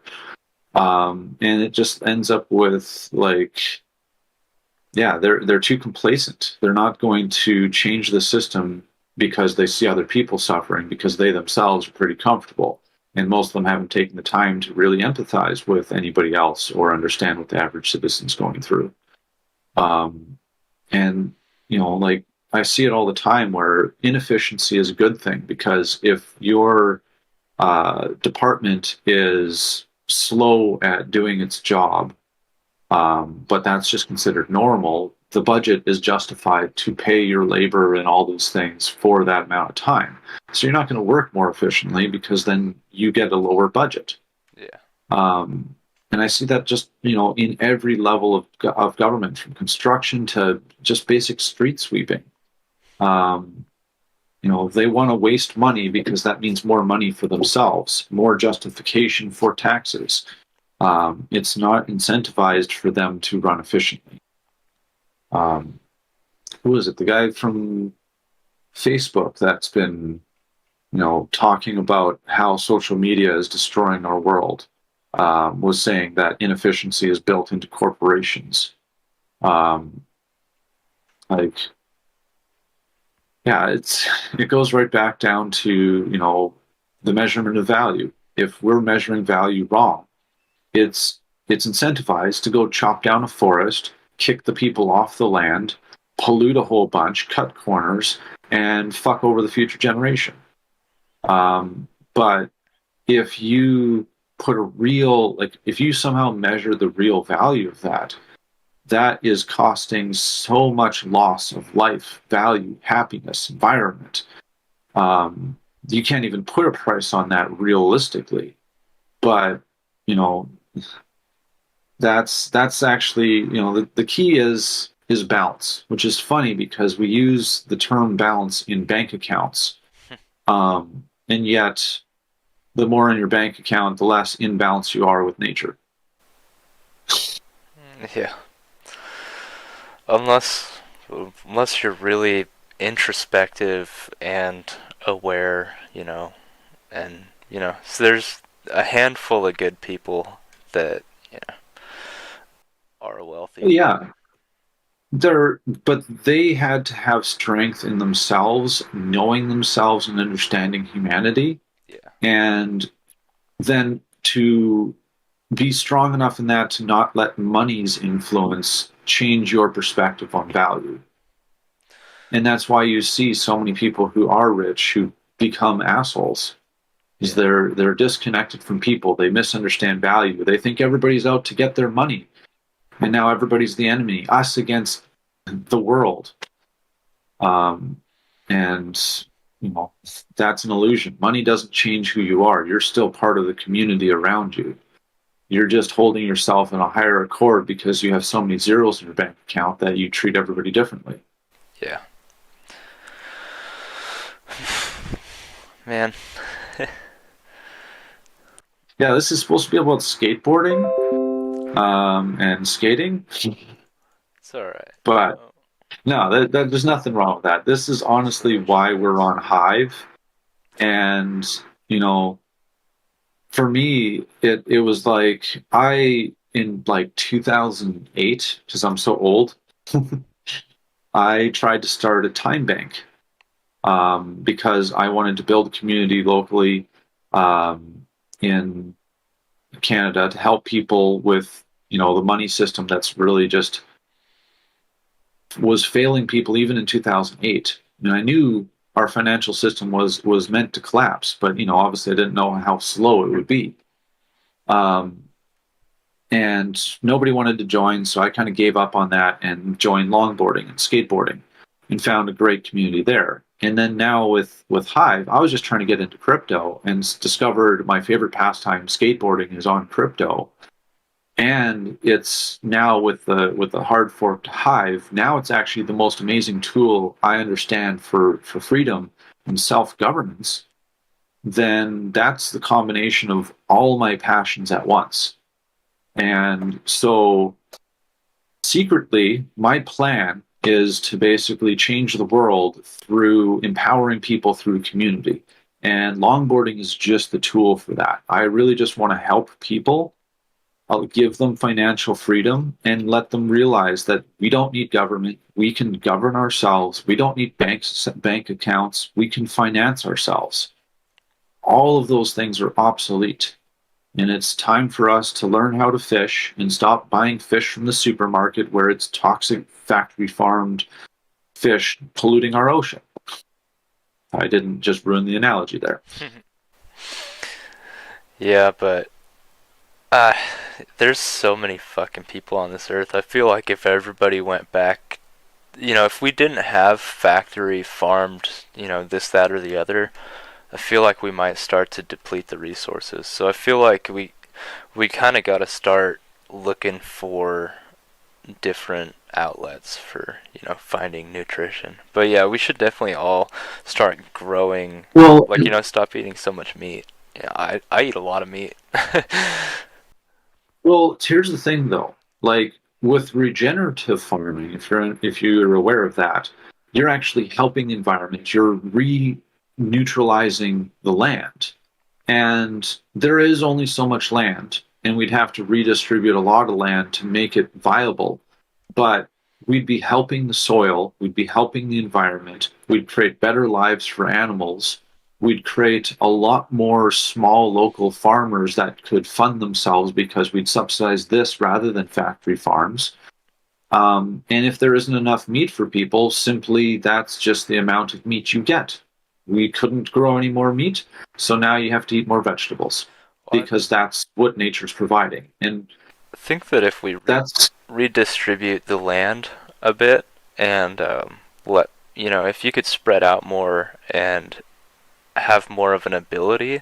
And it just ends up with like, yeah, they're too complacent. They're not going to change the system because they see other people suffering because they themselves are pretty comfortable. And most of them haven't taken the time to really empathize with anybody else or understand what the average citizen's going through. Um, and like I see it all the time where inefficiency is a good thing because if your department is slow at doing its job, but that's just considered normal, the budget is justified to pay your labor and all those things for that amount of time. So you're not going to work more efficiently because then you get a lower budget. Yeah. Um, and I see that just in every level of government, from construction to just basic street sweeping. Um, they want to waste money because that means more money for themselves, more justification for taxes. It's not incentivized for them to run efficiently. Who is it? The guy from Facebook that's been, talking about how social media is destroying our world, was saying that inefficiency is built into corporations. Um, like, yeah, it goes right back down to the measurement of value. If we're measuring value wrong, it's incentivized to go chop down a forest, kick the people off the land, pollute a whole bunch, cut corners, and fuck over the future generation. But if you put a real, like, if you somehow measure the real value of that, that is costing so much loss of life, value, happiness, environment. You can't even put a price on that realistically. But, you know, that's actually, the key is balance, which is funny because we use the term balance in bank accounts. And yet the more in your bank account, the less in balance you are with nature. Yeah. Unless unless you're really introspective and aware, and so there's a handful of good people that, are wealthy. Yeah, but they had to have strength in themselves, knowing themselves and understanding humanity, Yeah. and then to be strong enough in that to not let money's influence change your perspective on value. And that's why you see so many people who are rich who become assholes. Is Yeah. they're disconnected from people. They misunderstand value. They think everybody's out to get their money. And now everybody's the enemy, us against the world. Um, and that's an illusion. Money doesn't change who you are. You're still part of the community around you. You're just holding yourself in a higher accord because you have so many zeros in your bank account that you treat everybody differently. Yeah. Man. Yeah, this is supposed to be about skateboarding, and skating, It's alright. but no, there's nothing wrong with that. This is honestly why we're on Hive, and you know, for me, it was like I in like 2008, because I'm so old. I tried to start a time bank, because I wanted to build a community locally, in Canada to help people with the money system that's really just was failing people even in 2008. And I knew our financial system was meant to collapse, but obviously I didn't know how slow it would be. Um, and nobody wanted to join, so I kind of gave up on that and joined longboarding and skateboarding, and found a great community there. And then now with Hive, I was just trying to get into crypto and discovered my favorite pastime, skateboarding, is on crypto. And it's now with the hard forked Hive. Now it's actually the most amazing tool I understand for freedom and self governance. Then that's the combination of all my passions at once. And so secretly, my plan is to basically change the world through empowering people through community. And longboarding is just the tool for that. I really just want to help people, I'll give them financial freedom and let them realize that we don't need government. We can govern ourselves. We don't need bank accounts. We can finance ourselves. All of those things are obsolete. And it's time for us to learn how to fish and stop buying fish from the supermarket where it's toxic factory farmed fish polluting our ocean. I didn't just ruin the analogy there. Yeah, but uh, there's so many fucking people on this earth. I feel like if everybody went back, if we didn't have factory farmed, this, that, or the other, I feel like we might start to deplete the resources. So I feel like we kind of got to start looking for different outlets for finding nutrition. But yeah, we should definitely all start growing, Well, like stop eating so much meat. Yeah, I eat a lot of meat. well, here's the thing though. Like with regenerative farming, if you're aware of that, you're actually helping the environment. You're neutralizing the land. And there is only so much land, and we'd have to redistribute a lot of land to make it viable. But we'd be helping the soil, we'd be helping the environment, we'd create better lives for animals, we'd create a lot more small local farmers that could fund themselves because we'd subsidize this rather than factory farms. And if there isn't enough meat for people, simply that's just the amount of meat you get. We couldn't grow any more meat, so now you have to eat more vegetables Well, because that's what nature's providing. And I think that if we that's, redistribute the land a bit and let if you could spread out more and have more of an ability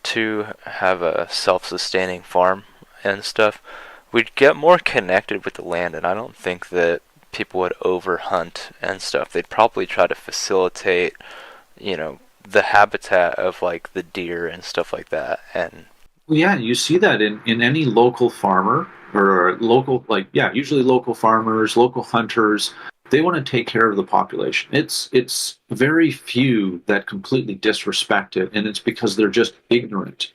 to have a self-sustaining farm and stuff, we'd get more connected with the land, and I don't think that people would overhunt and stuff. They'd probably try to facilitate, the habitat of like the deer and stuff like that. And yeah, you see that in any local farmer or local, like, yeah, usually local farmers, local hunters, they want to take care of the population. It's very few that completely disrespect it, and it's because they're just ignorant.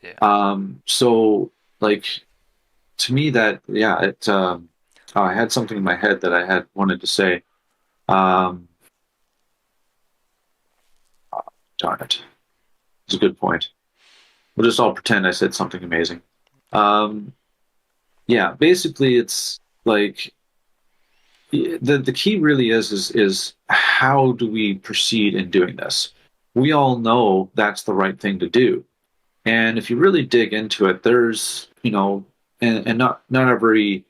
yeah, So like to me that yeah, oh, I had something in my head that I had wanted to say. Um, Darn it, it's a good point. We'll just all pretend I said something amazing. Um, yeah, basically, it's like the key really is how do we proceed in doing this? We all know that's the right thing to do, and if you really dig into it, there's and not every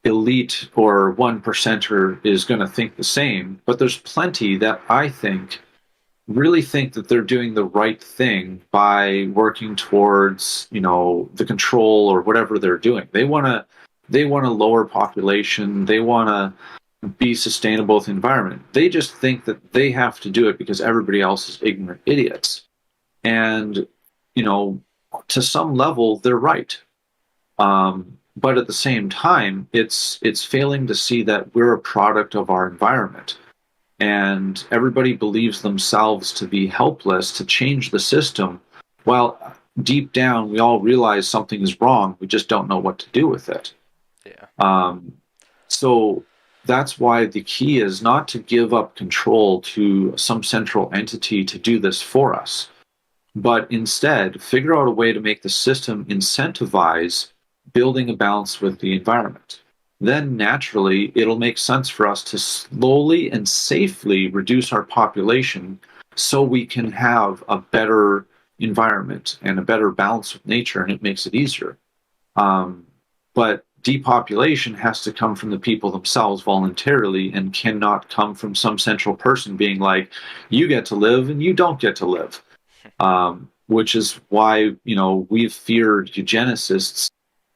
elite or one percenter is going to think the same, but there's plenty that I think really think that they're doing the right thing by working towards the control or whatever they're doing. They want to lower population. They want to be sustainable with the environment. They just think that they have to do it because everybody else is ignorant idiots. And you know, to some level, they're right. But at the same time, it's failing to see that we're a product of our environment, and everybody believes themselves to be helpless to change the system. While deep down, we all realize something is wrong. We just don't know what to do with it. yeah, Um, so that's why the key is not to give up control to some central entity to do this for us, but instead figure out a way to make the system incentivize building a balance with the environment. Then naturally, it'll make sense for us to slowly and safely reduce our population so we can have a better environment and a better balance with nature, and it makes it easier. But depopulation has to come from the people themselves voluntarily and cannot come from some central person being like, you get to live and you don't get to live. Which is why, we've feared eugenicists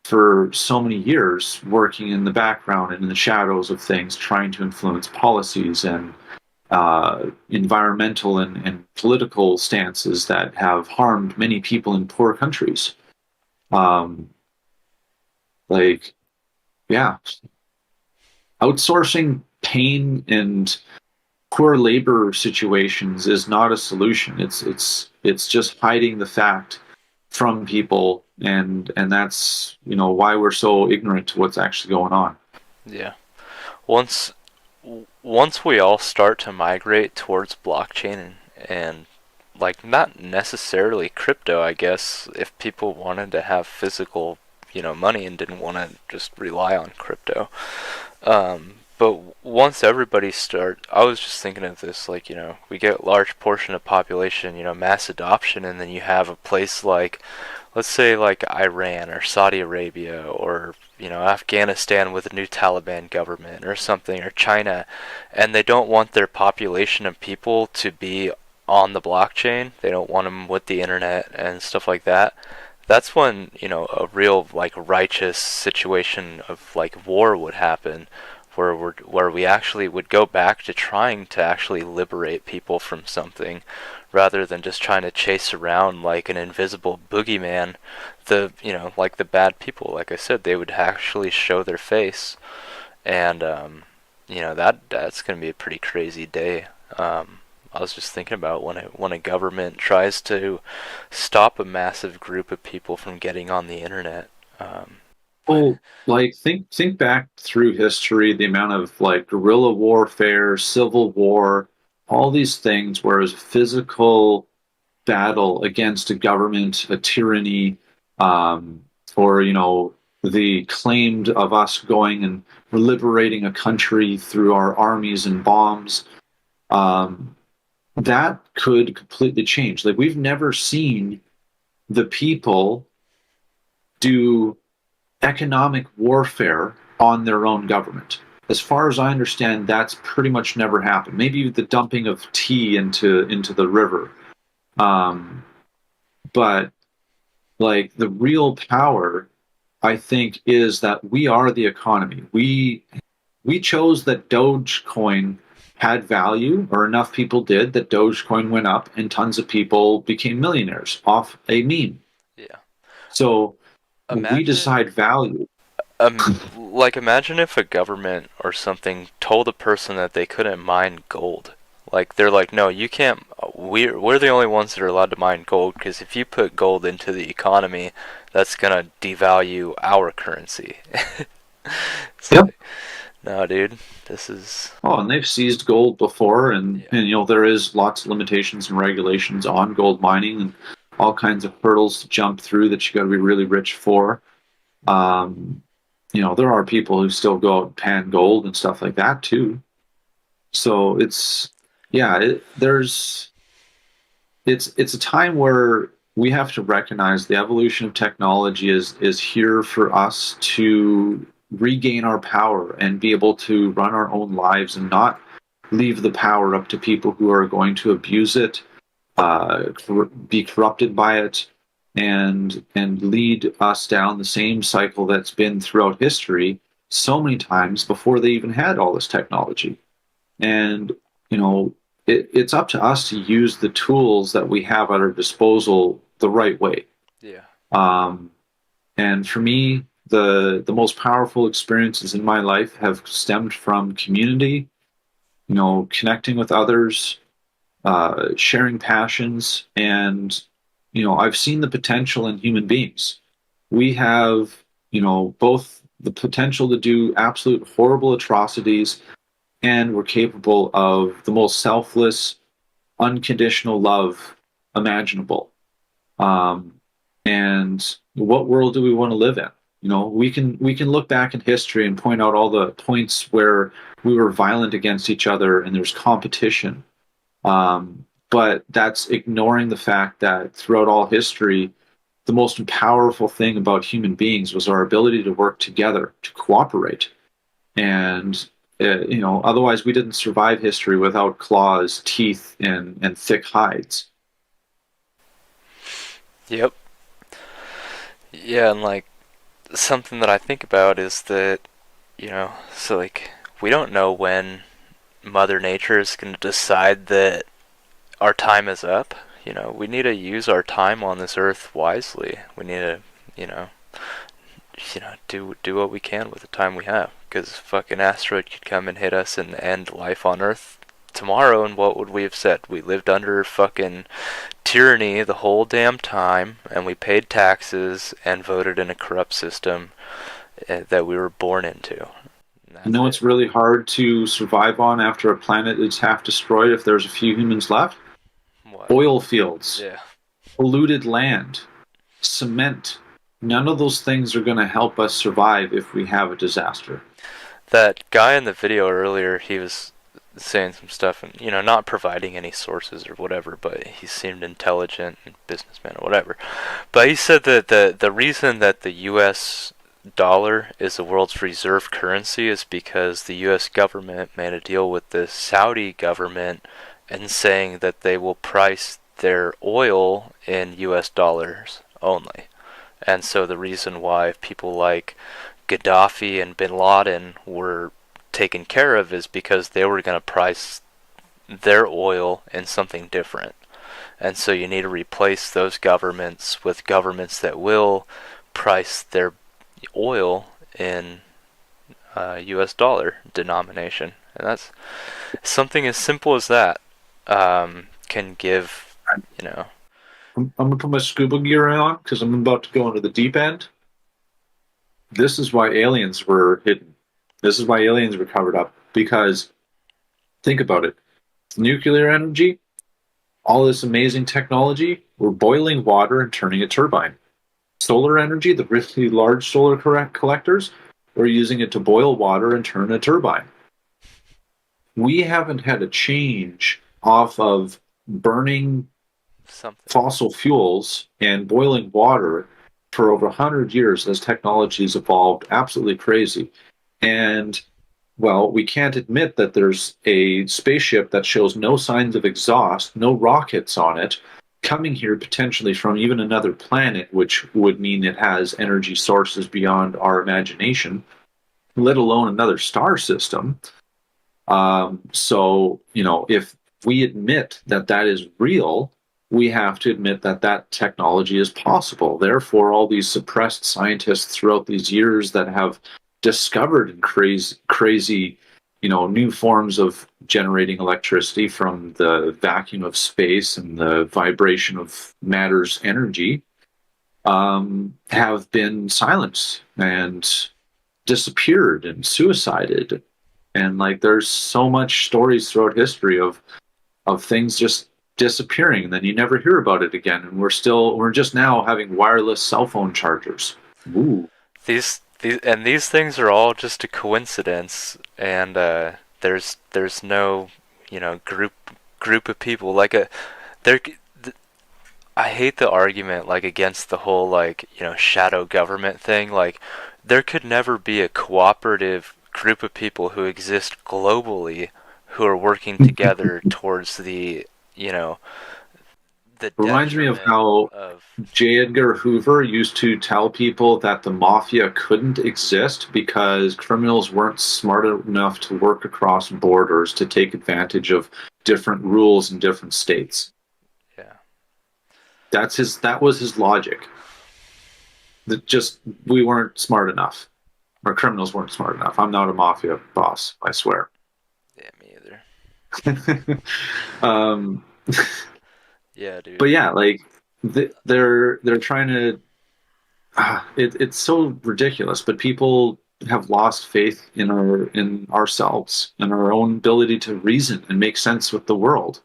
for so many years, working in the background and in the shadows of things, trying to influence policies and environmental and political stances that have harmed many people in poor countries. Um, like, yeah, outsourcing pain and poor labor situations is not a solution. It's just hiding the fact from people and that's why we're so ignorant to what's actually going on. Yeah. Once once we all start to migrate towards blockchain and like not necessarily crypto, I guess, if people wanted to have physical, money and didn't want to just rely on crypto. But once everybody start, I was just thinking of this, like, we get a large portion of population, mass adoption, and then you have a place like, let's say like Iran or Saudi Arabia or Afghanistan with a new Taliban government or something, or China, and they don't want their population of people to be on the blockchain. They don't want them with the internet and stuff like that. That's when a real like righteous situation of like war would happen, where we actually would go back to trying to actually liberate people from something, rather than just trying to chase around like an invisible boogeyman. Like the bad people, like I said, they would actually show their face, and that's gonna be a pretty crazy day. I was just thinking about when a government tries to stop a massive group of people from getting on the internet. But Well, like think back through history, the amount of like guerrilla warfare, civil war, all these things where it was physical battle against a government, a tyranny, um, or the claimed of us going and liberating a country through our armies and bombs. Um, that could completely change. Like we've never seen the people do economic warfare on their own government. As far as I understand, that's pretty much never happened. Maybe the dumping of tea into the river, um, but like the real power, I think, is that we are the economy. We chose that Dogecoin had value, or enough people did that Dogecoin went up, and tons of people became millionaires off a meme. yeah, So we imagine decide value. imagine if a government or something told a person that they couldn't mine gold. Like they're like, no, you can't. We're the only ones that are allowed to mine gold, because if you put gold into the economy, that's gonna devalue our currency. It's Yep. like, no, dude, this is Oh, and they've seized gold before, and yeah, and there is lots of limitations and regulations on gold mining, and all kinds of hurdles to jump through that you got to be really rich for. Um, there are people who still go out and pan gold and stuff like that too. So yeah, it's a time where we have to recognize the evolution of technology is here for us to regain our power and be able to run our own lives and not leave the power up to people who are going to abuse it, be corrupted by it, and lead us down the same cycle that's been throughout history so many times before they even had all this technology. And you know, it's up to us to use the tools that we have at our disposal the right way. yeah, Um, and for me, the most powerful experiences in my life have stemmed from community, connecting with others, sharing passions, and I've seen the potential in human beings. We have, both the potential to do absolute horrible atrocities, and we're capable of the most selfless, unconditional love imaginable. Um, and what world do we want to live in? We can look back in history and point out all the points where we were violent against each other and there's competition. But that's ignoring the fact that throughout all history, the most powerful thing about human beings was our ability to work together, to cooperate. And otherwise we didn't survive history without claws, teeth, and thick hides. yep, yeah, and like something that I think about is that so like we don't know when Mother Nature is going to decide that our time is up. We need to use our time on this earth wisely. We need to, you know, do what we can with the time we have. Because fucking asteroid could come and hit us and end life on Earth tomorrow, and what would we have said? We lived under fucking tyranny the whole damn time, and we paid taxes and voted in a corrupt system that we were born into. You know it's really hard to survive on after a planet is half destroyed if there's a few humans left? What? Oil fields, Yeah. polluted land, cement. None of those things are going to help us survive if we have a disaster. That guy in the video earlier, he was saying some stuff and, not providing any sources or whatever, but he seemed intelligent and businessman or whatever. But he said that the reason that the US dollar is the world's reserve currency is because the US government made a deal with the Saudi government and saying that they will price their oil in US dollars only. And so the reason why people like Gaddafi and Bin Laden were taken care of is because they were going to price their oil in something different. And so you need to replace those governments with governments that will price their oil in US dollar denomination. And that's something as simple as that can give, I'm going to put my scuba gear on because I'm about to go into the deep end. This is why aliens were hidden. This is why aliens were covered up. Because, think about it. Nuclear energy, all this amazing technology, we're boiling water and turning a turbine. Solar energy, the really large solar collectors, we're using it to boil water and turn a turbine. We haven't had a change off of burning fossil fuels and boiling water for over 100 years as technology's evolved. Absolutely crazy. And, well, we can't admit that there's a spaceship that shows no signs of exhaust, no rockets on it, coming here potentially from even another planet, which would mean it has energy sources beyond our imagination, let alone another star system. So, if we admit that that is real, we have to admit that that technology is possible. Therefore, all these suppressed scientists throughout these years that have discovered crazy, new forms of generating electricity from the vacuum of space and the vibration of matter's energy, have been silenced and disappeared and suicided. And there's so much stories throughout history of things just disappearing, and then you never hear about it again. And we're just now having wireless cell phone chargers. Ooh. These things are all just a coincidence, and there's no group of people there. I hate the argument against the whole shadow government thing. There could never be a cooperative group of people who exist globally who are working together towards the reminds me of how J. Edgar Hoover used to tell people that the mafia couldn't exist because criminals weren't smart enough to work across borders to take advantage of different rules in different states. Yeah. That was his logic. That we weren't smart enough. Our criminals weren't smart enough. I'm not a mafia boss, I swear. Yeah, me either. Yeah, dude. But yeah, they're trying to. It's so ridiculous, but people have lost faith in ourselves and our own ability to reason and make sense with the world.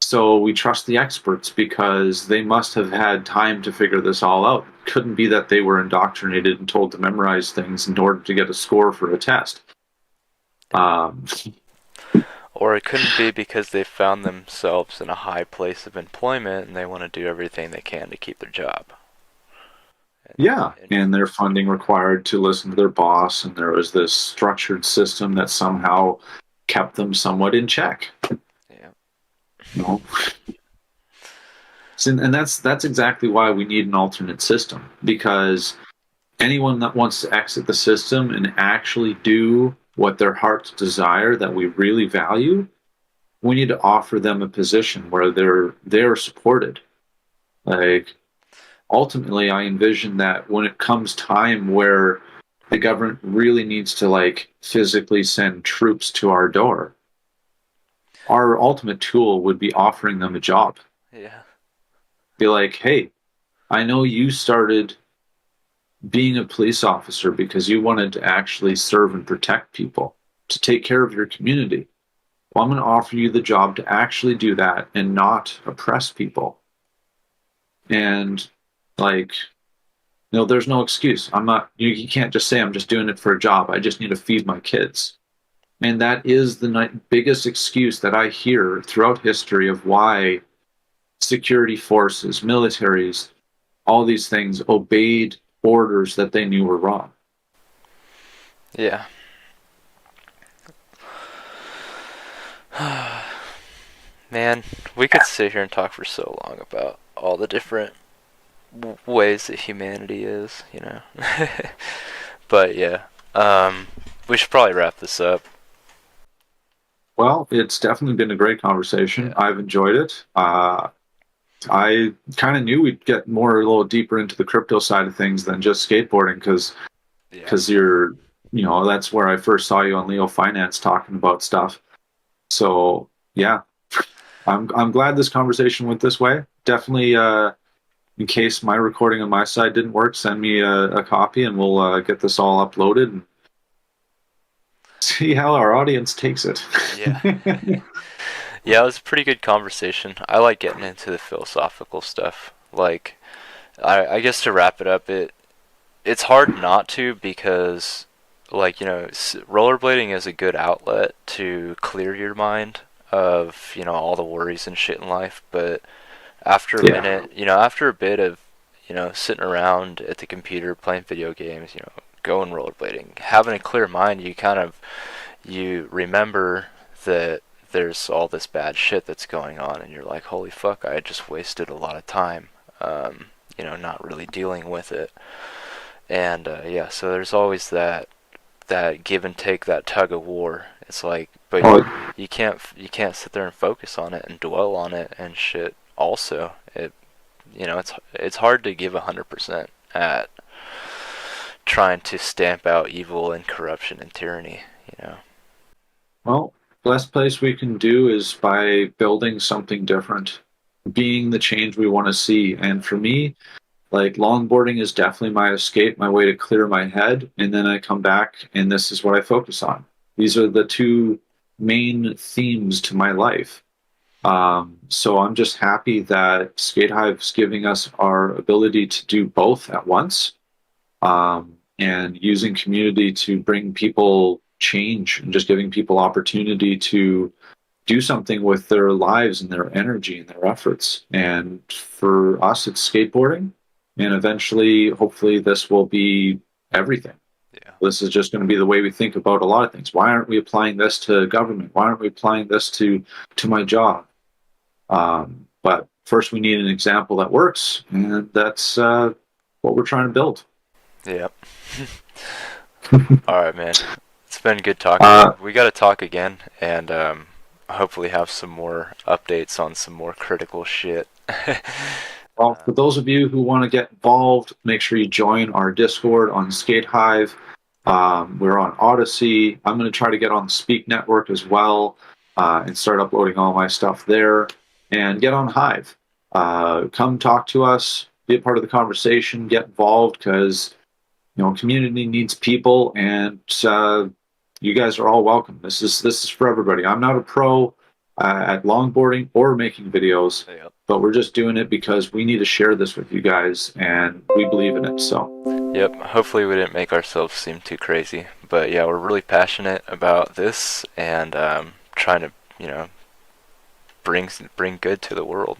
So we trust the experts because they must have had time to figure this all out. Couldn't be that they were indoctrinated and told to memorize things in order to get a score for a test. Or it couldn't be because they found themselves in a high place of employment and they want to do everything they can to keep their job. And their funding required to listen to their boss, and there was this structured system that somehow kept them somewhat in check. Yeah. And that's exactly why we need an alternate system, because anyone that wants to exit the system and actually do what their hearts desire that we really value, we need to offer them a position where they're supported. Ultimately, I envision that when it comes time where the government really needs to physically send troops to our door, our ultimate tool would be offering them a job. Yeah. Be like, hey, I know you started being a police officer because you wanted to actually serve and protect people, to take care of your community. Well, I'm going to offer you the job to actually do that and not oppress people. And like, there's no excuse. I'm not, you can't just say I'm just doing it for a job. I just need to feed my kids. And that is the biggest excuse that I hear throughout history of why security forces, militaries, all these things obeyed orders that they knew were wrong. Yeah. Man, we could sit here and talk for so long about all the different ways that humanity is, you know. But yeah, we should probably wrap this up. Well, it's definitely been a great conversation. Yeah. I've enjoyed it. I kind of knew we'd get more a little deeper into the crypto side of things than just skateboarding Yeah. because that's where I first saw you on Leo Finance talking about stuff. So yeah, I'm glad this conversation went this way. Definitely, in case my recording on my side didn't work, send me a copy and we'll get this all uploaded and see how our audience takes it. Yeah. Yeah, it was a pretty good conversation. I like getting into the philosophical stuff. Like, I guess to wrap it up, it's hard not to because, like, rollerblading is a good outlet to clear your mind of, all the worries and shit in life. But after a Yeah. minute, after a bit of, sitting around at the computer playing video games, going rollerblading, having a clear mind, you remember that there's all this bad shit that's going on, and you're like, holy fuck, I just wasted a lot of time, not really dealing with it. And yeah, so there's always that give and take, that tug of war. It's like, but Oh, you can't sit there and focus on it and dwell on it and shit. Also, it's hard to give 100% at trying to stamp out evil and corruption and tyranny. You know. well, best place we can do is by building something different, being the change we want to see. And for me, like longboarding is definitely my escape, my way to clear my head. And then I come back and this is what I focus on. These are the two main themes to my life. So I'm just happy that SkateHive's giving us our ability to do both at once, and using community to bring people change and just giving people opportunity to do something with their lives and their energy and their efforts. And for us, it's skateboarding. And eventually, hopefully, this will be everything. Yeah. This is just going to be the way we think about a lot of things. Why aren't we applying this to government? Why aren't we applying this to my job? But first, we need an example that works, and that's what we're trying to build. Yep. All right, man. It's been good talking to Uh, you. We got to talk again, and hopefully have some more updates on some more critical shit. well, for those of you who want to get involved, make sure you join our Discord on SkateHive. We're on Odyssey. I'm going to try to get on the Speak Network as well, and start uploading all my stuff there. And get on Hive. Come talk to us, be a part of the conversation, get involved because community needs people, and you guys are all welcome. This is for everybody. I'm not a pro at longboarding or making videos, Yep. but we're just doing it because we need to share this with you guys, and we believe in it. So, Yep. Hopefully we didn't make ourselves seem too crazy, but yeah, we're really passionate about this and trying to, bring good to the world.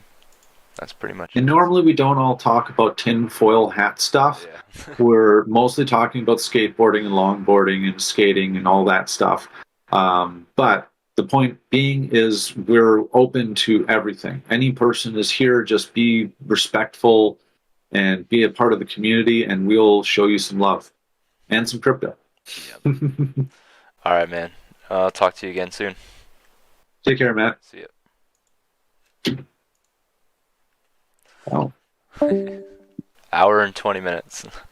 That's pretty much and it. normally we don't all talk about tinfoil hat stuff. Yeah. We're mostly talking about skateboarding and longboarding and skating and all that stuff. But the point being is we're open to everything. Any person is here, just be respectful and be a part of the community, and we'll show you some love and some crypto. Yep. All right, man. I'll talk to you again soon. Take care, Matt. See ya. Oh. Hour and 20 minutes.